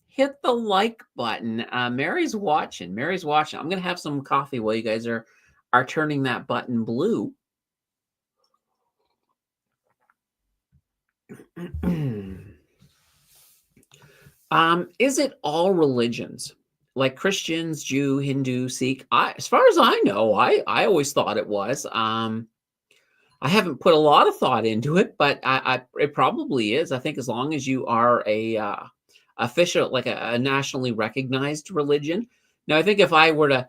hit the like button. Mary's watching. I'm going to have some coffee while you guys are turning that button blue. Is it all religions, like Christians, Jew, Hindu, Sikh? As far as I know, I always thought it was. I haven't put a lot of thought into it, but it probably is. I think as long as you are a official, like a nationally recognized religion. Now, I think if I were to,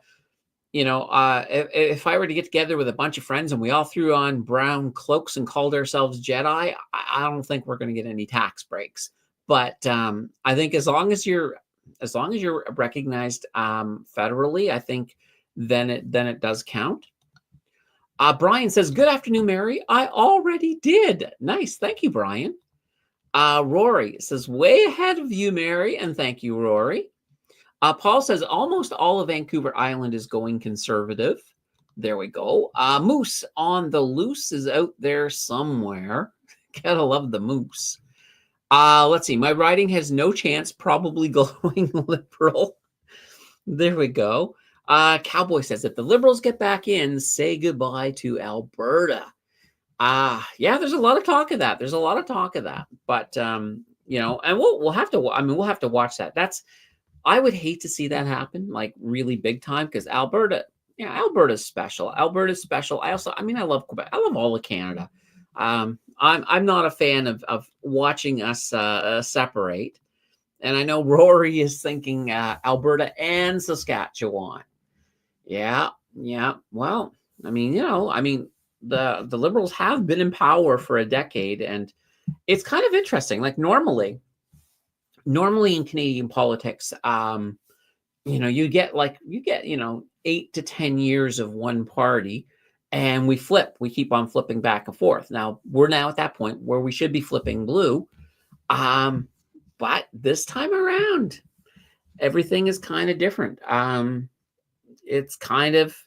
if I were to get together with a bunch of friends and we all threw on brown cloaks and called ourselves Jedi, I don't think we're going to get any tax breaks. But I think as long as you're recognized federally, I think then it does count. Brian says, "Good afternoon, Mary. I already did." Nice, thank you, Brian. Rory says, "Way ahead of you, Mary," and thank you, Rory. Paul says, "Almost all of Vancouver Island is going Conservative." There we go. Moose on the loose is out there somewhere. Gotta love the moose. Let's see. My riding has no chance, probably going Liberal. There we go. Cowboy says, if the Liberals get back in, say goodbye to Alberta. Yeah, there's a lot of talk of that. But, and we'll have to watch that. I would hate to see that happen, like really big time, because Alberta's special. I love Quebec. I love all of Canada. I'm not a fan of watching us separate. And I know Rory is thinking Alberta and Saskatchewan. Yeah, yeah. Well, I mean, the Liberals have been in power for a decade, and it's kind of interesting. Like normally in Canadian politics, you get 8 to 10 years of one party, and we keep on flipping back and forth. Now we're now at that point where we should be flipping blue. But this time around, everything is kind of different. It's kind of,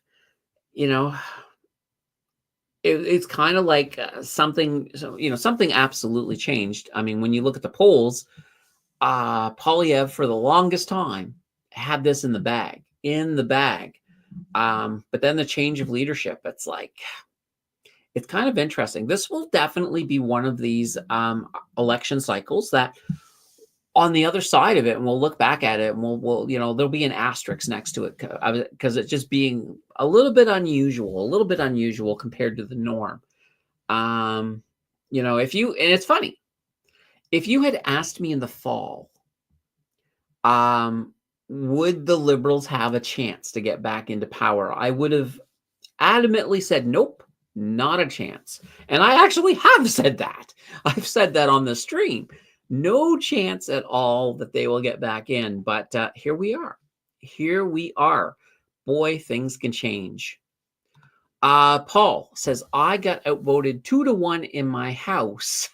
you know, it's kind of like something, something absolutely changed. I mean, when you look at the polls, Polyev for the longest time had this in the bag. But then the change of leadership, it's kind of interesting. This will definitely be one of these election cycles that on the other side of it, and we'll look back at it and we'll there'll be an asterisk next to it because it's just being a little bit unusual compared to the norm. And it's funny, if you had asked me in the fall, would the Liberals have a chance to get back into power, I would have adamantly said, nope, not a chance. And I actually have said that. I've said that on the stream. No chance at all that they will get back in. But here we are. Boy, things can change. Paul says, I got outvoted 2-1 in my house.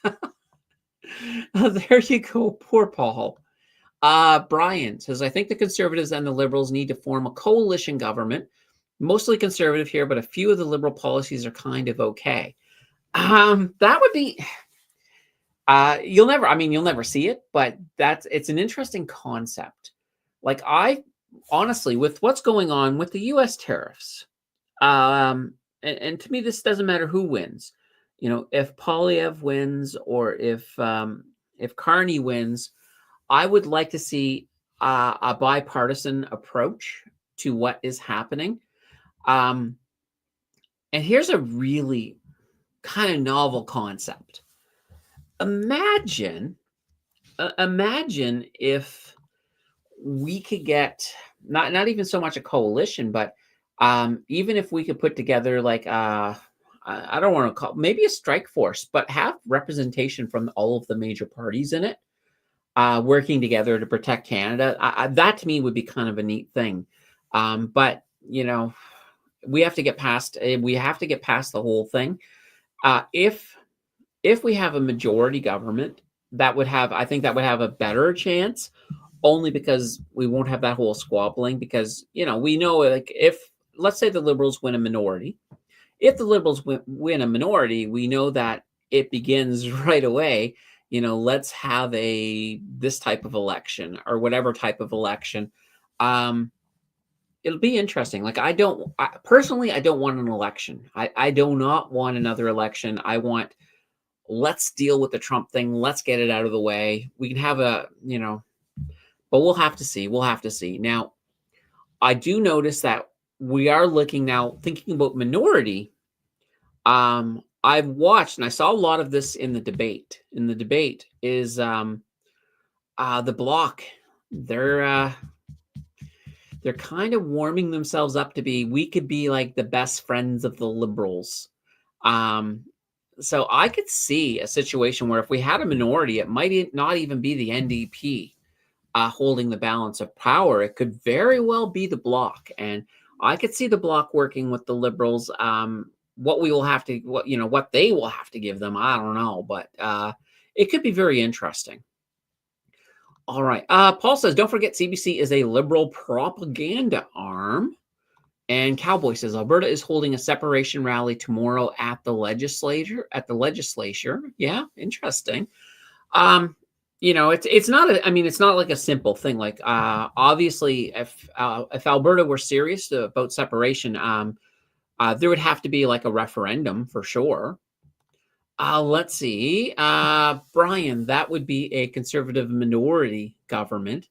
There you go. Poor Paul. Brian says, I think the Conservatives and the Liberals need to form a coalition government. Mostly conservative here, but a few of the Liberal policies are kind of okay. That would be... you'll never see it, but it's an interesting concept. Like, I honestly, with what's going on with the U.S. tariffs, and to me, this doesn't matter who wins. If Polyev wins or if Carney wins, I would like to see a bipartisan approach to what is happening. And here's a really kind of novel concept. Imagine if we could get not even so much a coalition, but even if we could put together like I don't want to call maybe a strike force, but have representation from all of the major parties in it, working together to protect Canada. That to me would be kind of a neat thing. But we have to get past the whole thing. If we have a majority government, I think that would have a better chance, only because we won't have that whole squabbling. Because we know, like, if let's say the Liberals win a minority, if the Liberals win a minority, we know that it begins right away. Let's have this type of election or whatever type of election. It'll be interesting. Like, personally, I don't want an election. I do not want another election. Let's deal with the Trump thing. Let's get it out of the way. We can have but we'll have to see. Now, I do notice that we are looking now, thinking about minority. I've watched, and I saw a lot of this in the debate. In the debate is the Bloc. They're kind of warming themselves up to we could be like the best friends of the Liberals. So I could see a situation where if we had a minority, it might not even be the NDP holding the balance of power. It could very well be the Bloc, and I could see the Bloc working with the Liberals. What they will have to give them, I don't know, but it could be very interesting. All right. Paul says, don't forget CBC is a Liberal propaganda arm. And Cowboy says, Alberta is holding a separation rally tomorrow at the legislature. Yeah, interesting. It's not it's not like a simple thing. Like, obviously, if Alberta were serious about separation, there would have to be like a referendum for sure. Let's see. Brian, that would be a Conservative minority government.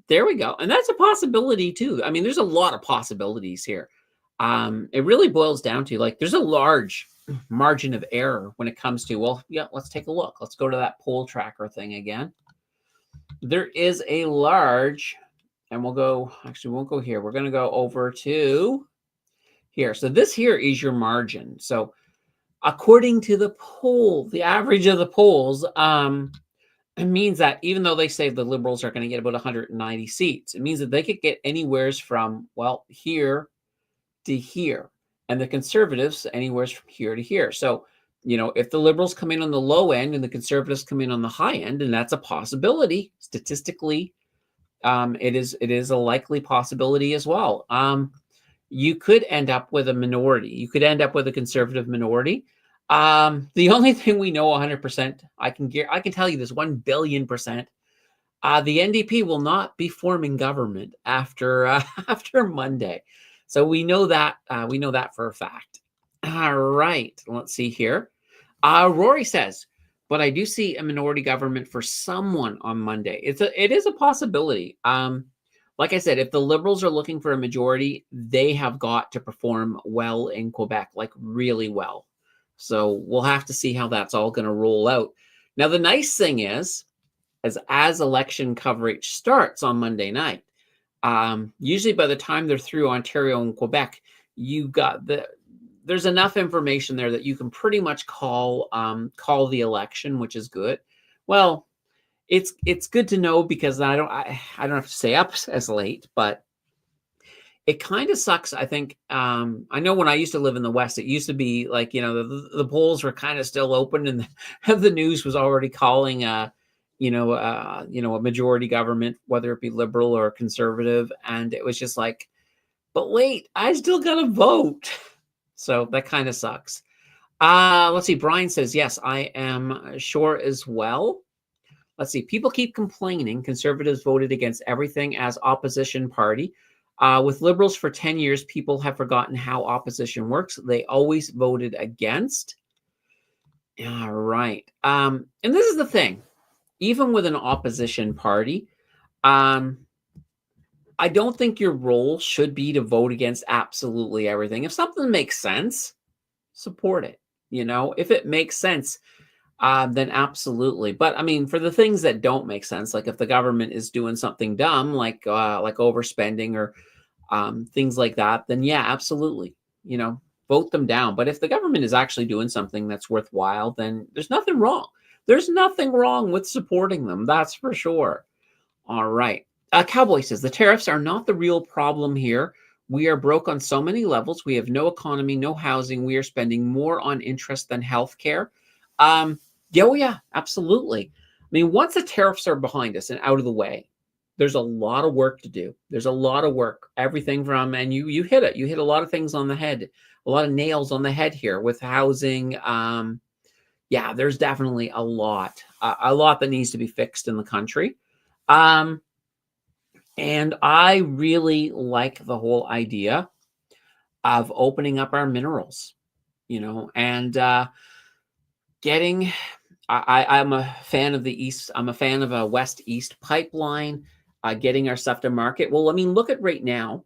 There we go. And that's a possibility too. I mean, there's a lot of possibilities here. It really boils down to, like, there's a large margin of error when it comes to, let's take a look. Let's go to that poll tracker thing again. there is a large, and we'll go, actually, we won't go here. We're going to go over to here. So this here is your margin. So according to the poll, the average of the polls, it means that even though they say the Liberals are going to get about 190 seats, it means that they could get anywheres from, well, here to here, and the Conservatives anywheres from here to here. So, if the Liberals come in on the low end and the Conservatives come in on the high end, and that's a possibility statistically, it is a likely possibility as well. You could end up with a minority. You could end up with a Conservative minority. The only thing we know 100%, I can tell you this 1 billion%, the NDP will not be forming government after after Monday. So we know that for a fact. All right, let's see here. Rory says, but I do see a minority government for someone on Monday. It is a possibility. Like I said, if the Liberals are looking for a majority, they have got to perform well in Quebec, like really well. So we'll have to see how that's all going to roll out. Now, the nice thing is, as election coverage starts on Monday night, usually by the time they're through Ontario and Quebec, there's enough information there that you can pretty much call the election, which is good. Well, it's good to know because I don't have to stay up as late, but it kind of sucks. I think I know when I used to live in the West, it used to be like, the polls were kind of still open and the news was already calling a majority government, whether it be Liberal or Conservative, and it was just like, but wait, I still gotta vote. So that kind of sucks. Let's see. Brian says, yes, I am sure as well. Let's see. People keep complaining Conservatives voted against everything as opposition party. With Liberals for 10 years, people have forgotten how opposition works. They always voted against. All right. And this is the thing. Even with an opposition party, I don't think your role should be to vote against absolutely everything. If something makes sense, support it. If it makes sense, then absolutely. But I mean, for the things that don't make sense, like if the government is doing something dumb, like overspending or things like that, then yeah, absolutely. Vote them down. But if the government is actually doing something that's worthwhile, then there's nothing wrong. There's nothing wrong with supporting them. That's for sure. All right. Cowboy says, the tariffs are not the real problem here. We are broke on so many levels. We have no economy, no housing. We are spending more on interest than healthcare. Yeah, absolutely. I mean, once the tariffs are behind us and out of the way, there's a lot of work to do. There's a lot of work. Everything from, and you hit it. You hit a lot of things on the head, a lot of nails on the head here with housing. Yeah, there's definitely a lot that needs to be fixed in the country. And I really like the whole idea of opening up our minerals, and getting, I'm a fan of the East. I'm a fan of a West-East pipeline, getting our stuff to market. Well, I mean, look at right now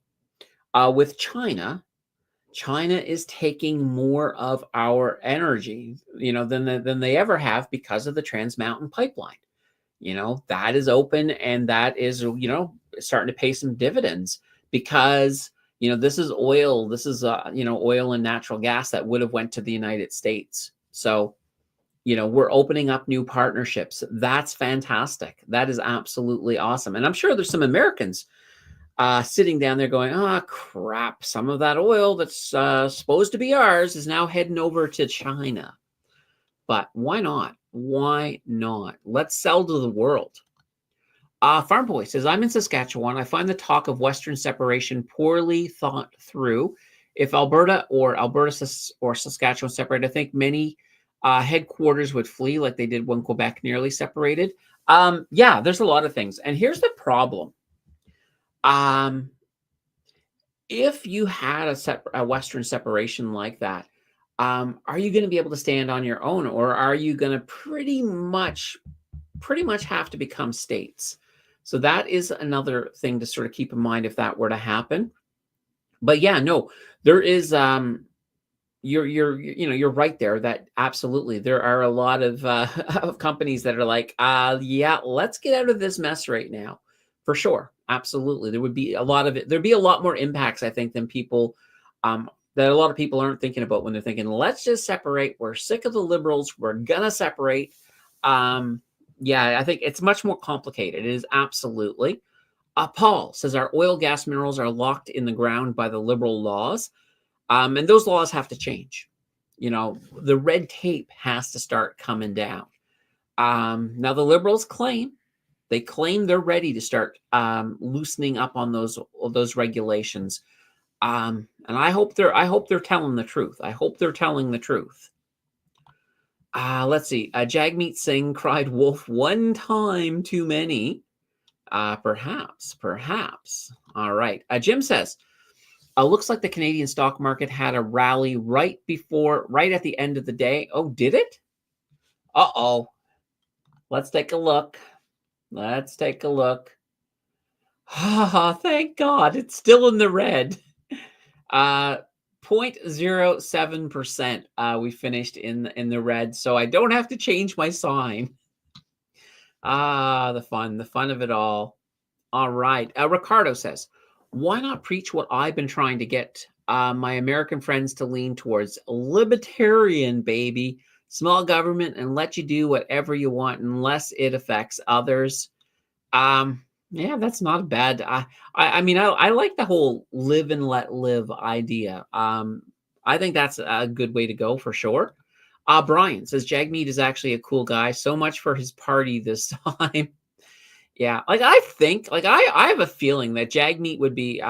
with China. China is taking more of our energy, than they ever have because of the Trans Mountain Pipeline. That is open and that is, starting to pay some dividends because, this is oil. This is, oil and natural gas that would have went to the United States. So, we're opening up new partnerships. That's fantastic. That is absolutely awesome. And I'm sure there's some Americans sitting down there going, oh, crap. Some of that oil that's supposed to be ours is now heading over to China. But why not? Why not? Let's sell to the world. Farm Boy says, I'm in Saskatchewan. I find the talk of Western separation poorly thought through. If Alberta or Saskatchewan separate, I think many headquarters would flee like they did when Quebec nearly separated. Yeah, there's a lot of things. And here's the problem. If you had a Western separation like that, are you going to be able to stand on your own, or are you going to pretty much have to become states? So that is another thing to sort of keep in mind if that were to happen. But yeah, no, there is you're right there that absolutely there are a lot of of companies that are like, yeah, let's get out of this mess right now. For sure. Absolutely. There would be a lot of it. There'd be a lot more impacts, I think, than people that a lot of people aren't thinking about when they're thinking, let's just separate. We're sick of the liberals. We're gonna separate. Yeah, I think it's much more complicated. It is absolutely. Paul says our oil, gas, minerals are locked in the ground by the liberal laws. And those laws have to change. The red tape has to start coming down. Now, the liberals claim they're ready to start loosening up on those regulations. And I hope they're telling the truth. I hope they're telling the truth. Let's see. Jagmeet Singh cried wolf one time too many. Perhaps. All right. Jim says, looks like the Canadian stock market had a rally right at the end of the day. Oh, did it? Uh-oh. Let's take a look. Thank God. It's still in the red. 0.07%. We finished in the red, so I don't have to change my sign. The fun of it all. All right. Ricardo says, why not preach what I've been trying to get my American friends to lean towards? Libertarian, baby. Small government and let you do whatever you want unless it affects others. Yeah, that's not bad. I mean, I like the whole live and let live idea. I think that's a good way to go for sure. Brian says Jagmeet is actually a cool guy. So much for his party this time. Yeah, I think, I have a feeling that Jagmeet would be,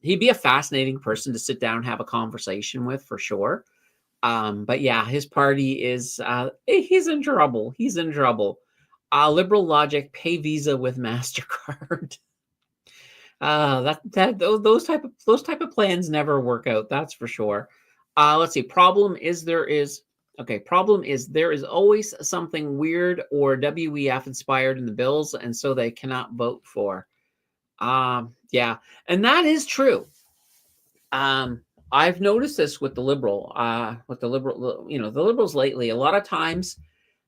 he'd be a fascinating person to sit down and have a conversation with for sure. But yeah, his party is, he's in trouble. Liberal logic, pay Visa with MasterCard. Those type of plans never work out. That's for sure. Let's see. Problem is there is always something weird or WEF inspired in the bills, and so they cannot vote for. Yeah, and that is true. I've noticed this with the the liberals lately. A lot of times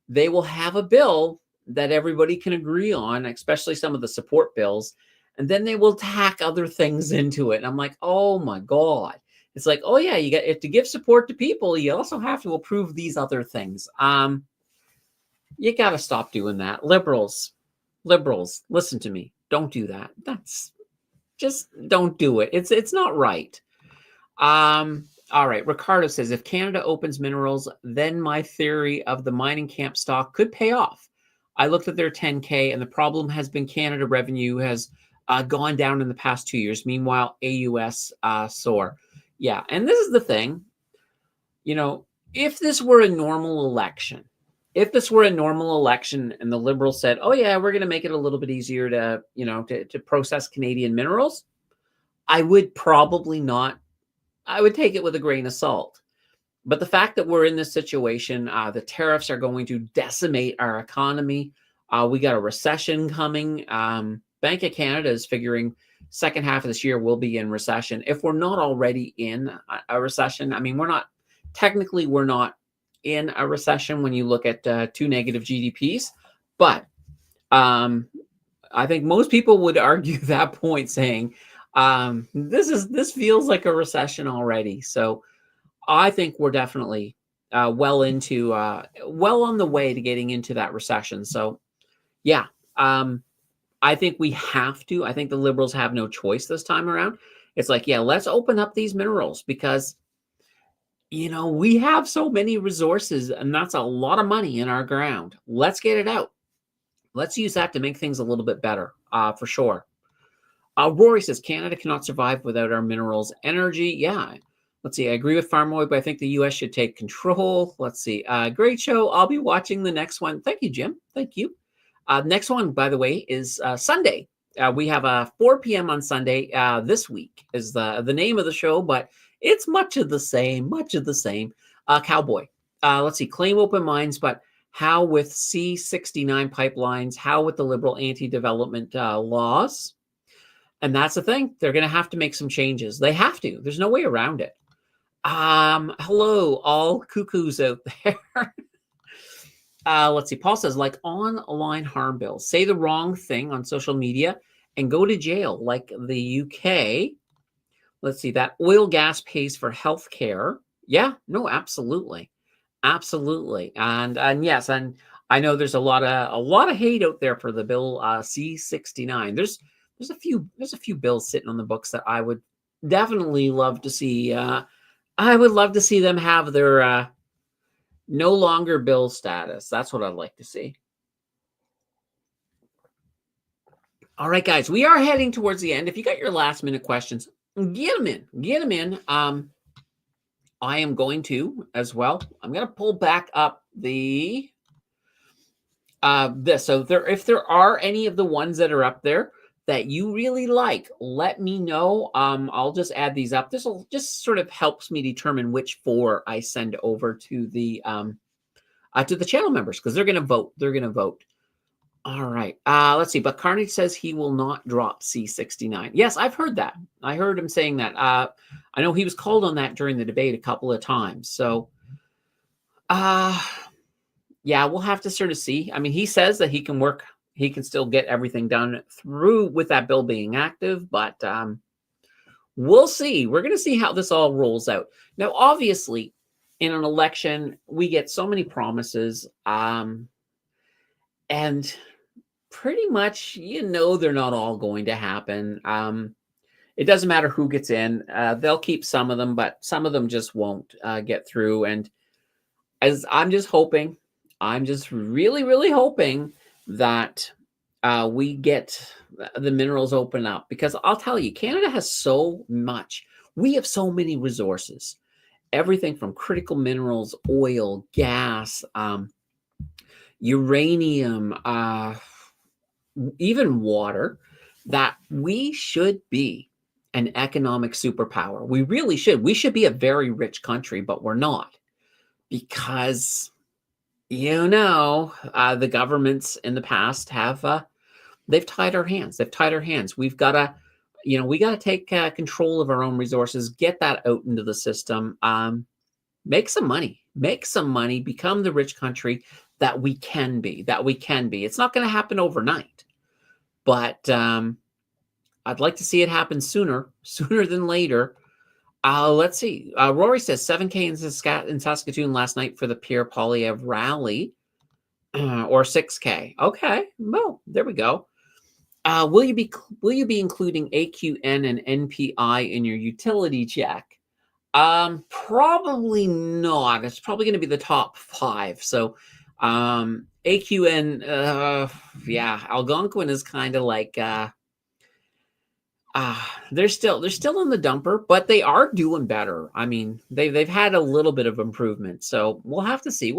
they will have a bill that everybody can agree on, especially some of the support bills, and then they will tack other things into it. And I'm like, oh my God. It's like, oh yeah, if to give support to people, you also have to approve these other things. You got to stop doing that. Liberals, listen to me. Don't do that. Don't do it. It's not right. All right. Ricardo says, if Canada opens minerals, then my theory of the mining camp stock could pay off. I looked at their 10K, and the problem has been Canada revenue has gone down in the past 2 years. Meanwhile, AUS soar. Yeah, and this is the thing. If this were a normal election, and the Liberals said, oh yeah, we're going to make it a little bit easier to process Canadian minerals, I would probably not. I would take it with a grain of salt. But the fact that we're in this situation, the tariffs are going to decimate our economy. We got a recession coming. Bank of Canada is figuring second half of this year we'll be in recession. If we're not already in a recession, I mean, we're not in a recession when you look at two negative GDPs. But I think most people would argue that point, saying this feels like a recession already. So I think we're definitely well on the way to getting into that recession. So yeah, I think we have to. I think the Liberals have no choice this time around. It's like, yeah, let's open up these minerals because, we have so many resources and that's a lot of money in our ground. Let's get it out. Let's use that to make things a little bit better, for sure. Rory says, Canada cannot survive without our minerals. Energy, yeah. Let's see. I agree with Farmoy, but I think the U.S. should take control. Let's see. Great show. I'll be watching the next one. Thank you, Jim. Thank you. Next one, by the way, is Sunday. We have a 4 p.m. on Sunday. This week is the name of the show, but it's much of the same. Cowboy. Let's see. Claim open mines, but how with C-69 pipelines? How with the liberal anti-development laws? And that's the thing. They're going to have to make some changes. They have to. There's no way around it. Hello, all cuckoos out there. Let's see. Paul says, like online harm bills, say the wrong thing on social media and go to jail, like the UK. Let's see. That oil gas pays for health care. Yeah, no, absolutely. Absolutely. And yes, and I know there's a lot of hate out there for the bill C-69. There's a few bills sitting on the books that I would definitely love to see. I would love to see them have their no longer bill status. That's what I'd like to see. All right, guys, we are heading towards the end. If you got your last minute questions, get them in. Get them in. I am going to as well. I'm going to pull back up the this. So if there are any of the ones that are up there that you really like, let me know. I'll just add these up. This will just sort of helps me determine which 4 I send over to the channel members, because they're going to vote. They're going to vote. All right. Let's see. But Carnage says he will not drop C-69. Yes, I've heard that. I heard him saying that. I know he was called on that during the debate a couple of times. So, yeah, we'll have to sort of see. I mean, he says that he can work. He can still get everything done through with that bill being active. But we'll see. We're going to see how this all rolls out. Now, obviously, in an election, we get so many promises. And pretty much, they're not all going to happen. It doesn't matter who gets in. They'll keep some of them, but some of them just won't get through. And as I'm just really, really hoping that we get the minerals open up, because I'll tell you, Canada has so much. We have so many resources, everything from critical minerals, oil, gas, uranium, even water, that we should be an economic superpower. We really should. We should be a very rich country, but we're not, because the governments in the past have they've tied our hands. They've tied our hands. We've got to, we got to take control of our own resources, get that out into the system, make some money, become the rich country that we can be. It's not going to happen overnight, but I'd like to see it happen sooner than later. Let's see. Rory says 7K in Saskatoon last night for the Pierre Poilievre rally, or 6K. Okay, well, there we go. Will you be including AQN and NPI in your utility check? Probably not. It's probably going to be the top 5. So, AQN, yeah, Algonquin is kind of like, they're still in the dumper, but they are doing better. I mean, they've had a little bit of improvement, so we'll have to see.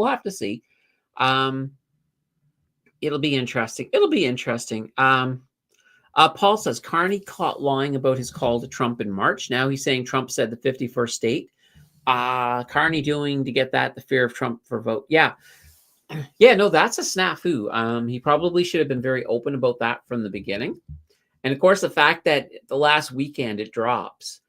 It'll be interesting. Paul says Carney caught lying about his call to Trump in March. Now he's saying Trump said the 51st state. Carney doing to get that, the fear of Trump for vote. Yeah, no, that's a snafu. He probably should have been very open about that from the beginning. And of course, the fact that the last weekend it drops.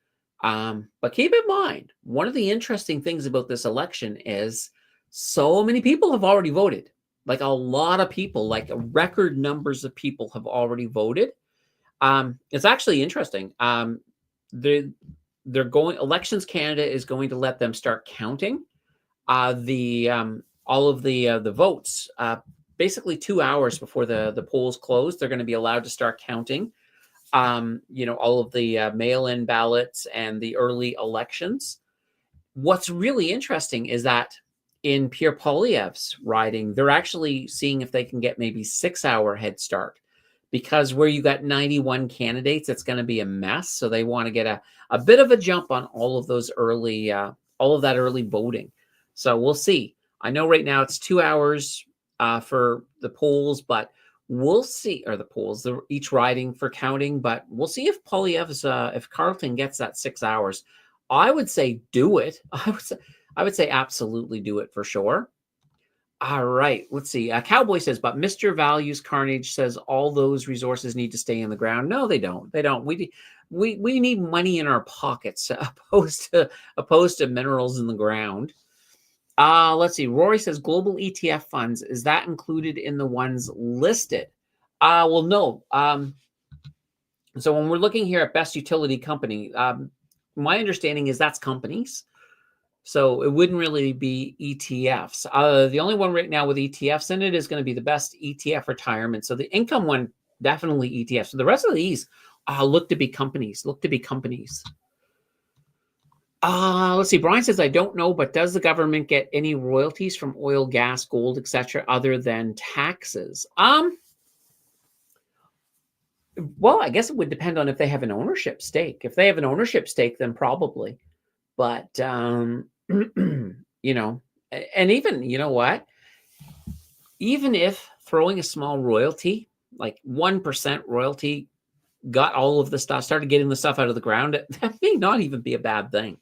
But keep in mind, one of the interesting things about this election is so many people have already voted. Like a lot of people, like record numbers of people have already voted. It's actually interesting. They're going, Elections Canada is going to let them start counting all of the votes. Basically 2 hours before the polls close, they're going to be allowed to start counting all of the mail-in ballots and the early elections. What's really interesting is that in Pierre Poilievre's riding, they're actually seeing if they can get maybe 6-hour head start, because where you got 91 candidates, it's going to be a mess. So they want to get a bit of a jump on all of those early, all of that early voting. So we'll see. I know right now it's 2 hours for the polls, but we'll see, or the polls, each riding for counting, but we'll see if Poilievre's, if Carleton gets that 6 hours. I would say do it. I would say absolutely do it for sure. All right, let's see. Cowboy says, but Mr. Values Carnage says all those resources need to stay in the ground. No, they don't. we need money in our pockets opposed to minerals in the ground. Let's see. Rory says global ETF funds, is that included in the ones listed? Well, no. So when we're looking here at best utility company, my understanding is that's companies. So it wouldn't really be ETFs. The only one right now with ETFs in it is going to be the best ETF retirement. So the income one, definitely ETFs. So the rest of these look to be companies. Let's see. Brian says, I don't know, but does the government get any royalties from oil, gas, gold, etc., other than taxes? Well, I guess it would depend on if they have an ownership stake. If they have an ownership stake, then probably. But you know, and even, you know what? Even if throwing a small royalty, like 1% royalty, got all of the stuff, started getting the stuff out of the ground, that may not even be a bad thing.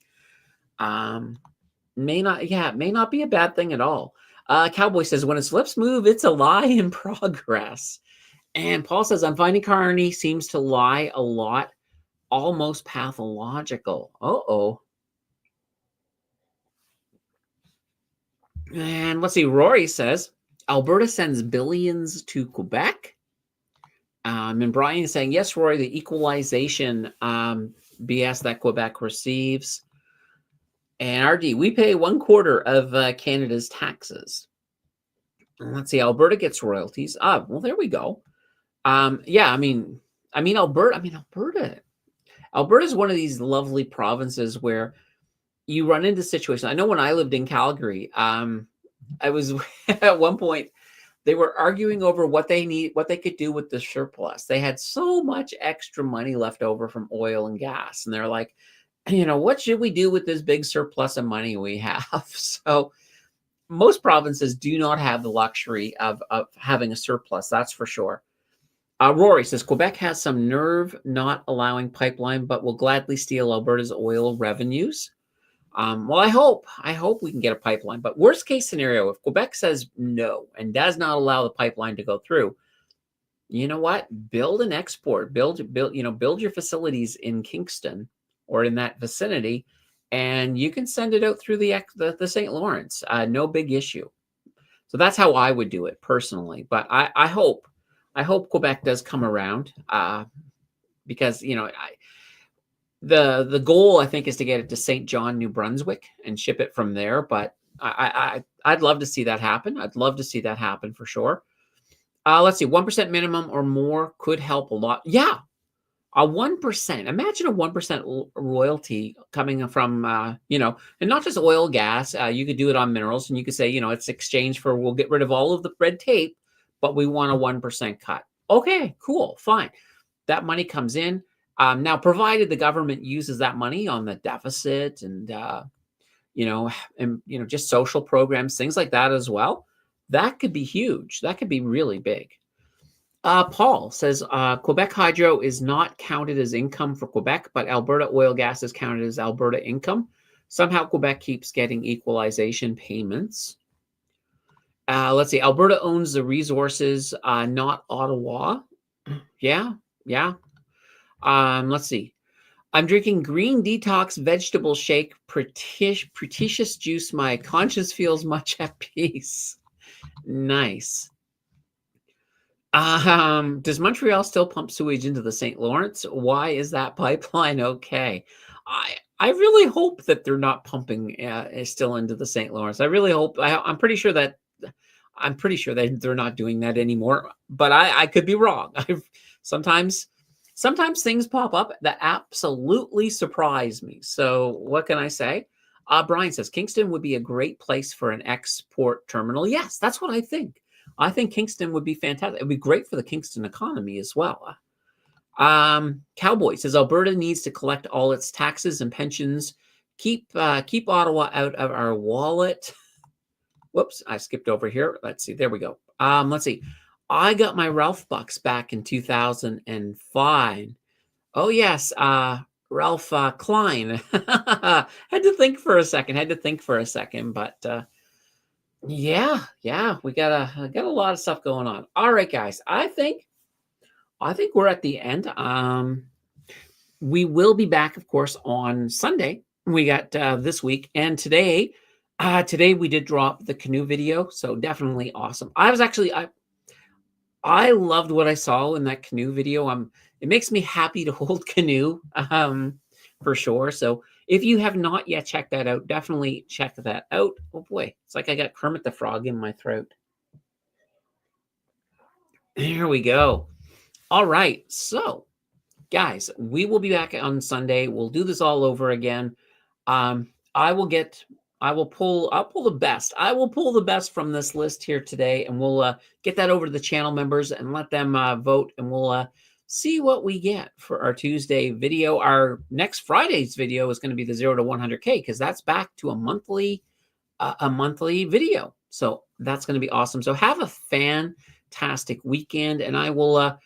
May not be a bad thing at all. Cowboy says, when its lips move, it's a lie in progress. And Paul says, I'm finding Carney seems to lie a lot, almost pathological. Uh-oh. And let's see, Rory says, Alberta sends billions to Quebec. And Brian is saying, yes, Rory, the equalization BS that Quebec receives. And RD, we pay 1/4 of Canada's taxes. And let's see, Alberta gets royalties. Well, there we go. Yeah, I mean, Alberta is one of these lovely provinces where you run into situations. I know when I lived in Calgary, I was at one point, they were arguing over what they could do with the surplus. They had so much extra money left over from oil and gas. And they're like, what should we do with this big surplus of money we have? So most provinces do not have the luxury of having a surplus. That's for sure. Rory says, Quebec has some nerve not allowing pipeline, but will gladly steal Alberta's oil revenues. Well, I hope we can get a pipeline. But worst case scenario, if Quebec says no and does not allow the pipeline to go through, you know what? Build an export. Build your facilities in Kingston or in that vicinity, and you can send it out through the St. Lawrence. No big issue. So that's how I would do it personally. But I hope Quebec does come around because the goal, I think, is to get it to St. John, New Brunswick, and ship it from there. But I'd love to see that happen. I'd love to see that happen for sure. Let's see, 1% minimum or more could help a lot. Yeah, a 1%. Imagine a 1% royalty coming from, and not just oil, gas. You could do it on minerals, and you could say, it's exchange for, we'll get rid of all of the red tape, but we want a 1% cut. Okay, cool, fine. That money comes in. Now, provided the government uses that money on the deficit and, just social programs, things like that as well, that could be huge. That could be really big. Paul says, Quebec Hydro is not counted as income for Quebec, but Alberta oil gas is counted as Alberta income. Somehow Quebec keeps getting equalization payments. Let's see. Alberta owns the resources, not Ottawa. Yeah. Let's see. I'm drinking green detox vegetable shake, pretitious juice. My conscience feels much at peace. Nice. Does Montreal still pump sewage into the St. Lawrence? Why is that pipeline okay? I really hope that they're not pumping still into the St. Lawrence. I really hope. I'm pretty sure that they're not doing that anymore. But I could be wrong. Sometimes things pop up that absolutely surprise me. So what can I say? Brian says Kingston would be a great place for an export terminal. Yes, that's what I think. I think Kingston would be fantastic. It would be great for the Kingston economy as well. Cowboy says Alberta needs to collect all its taxes and pensions. Keep Ottawa out of our wallet. Whoops, I skipped over here. Let's see. There we go. Let's see. I got my Ralph bucks back in 2005. Oh yes, Ralph Klein. Had to think for a second, but yeah, we got a lot of stuff going on. All right, guys. I think we're at the end. we will be back, of course, on Sunday. We got this week, and today we did drop the canoe video, so definitely awesome. I loved what I saw in that canoe video. It makes me happy to hold canoe, for sure. So if you have not yet checked that out, definitely check that out. Oh boy, it's like I got Kermit the Frog in my throat. There we go. All right, so guys, we will be back on Sunday. We'll do this all over again. I'll pull the best. I will pull the best from this list here today, and we'll get that over to the channel members and let them vote, and we'll see what we get for our Tuesday video. Our next Friday's video is going to be the 0 to 100K, because that's back to a monthly video. So that's going to be awesome. So have a fantastic weekend, and I will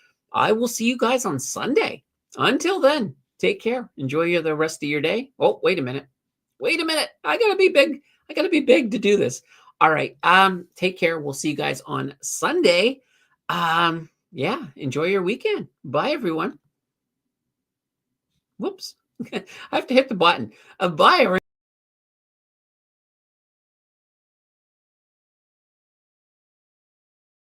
see you guys on Sunday. Until then, take care. Enjoy the rest of your day. Oh, wait a minute. I gotta be big. I gotta be big to do this. All right. Take care. We'll see you guys on Sunday. Yeah, enjoy your weekend. Bye, everyone. Whoops. I have to hit the button. Bye, everyone.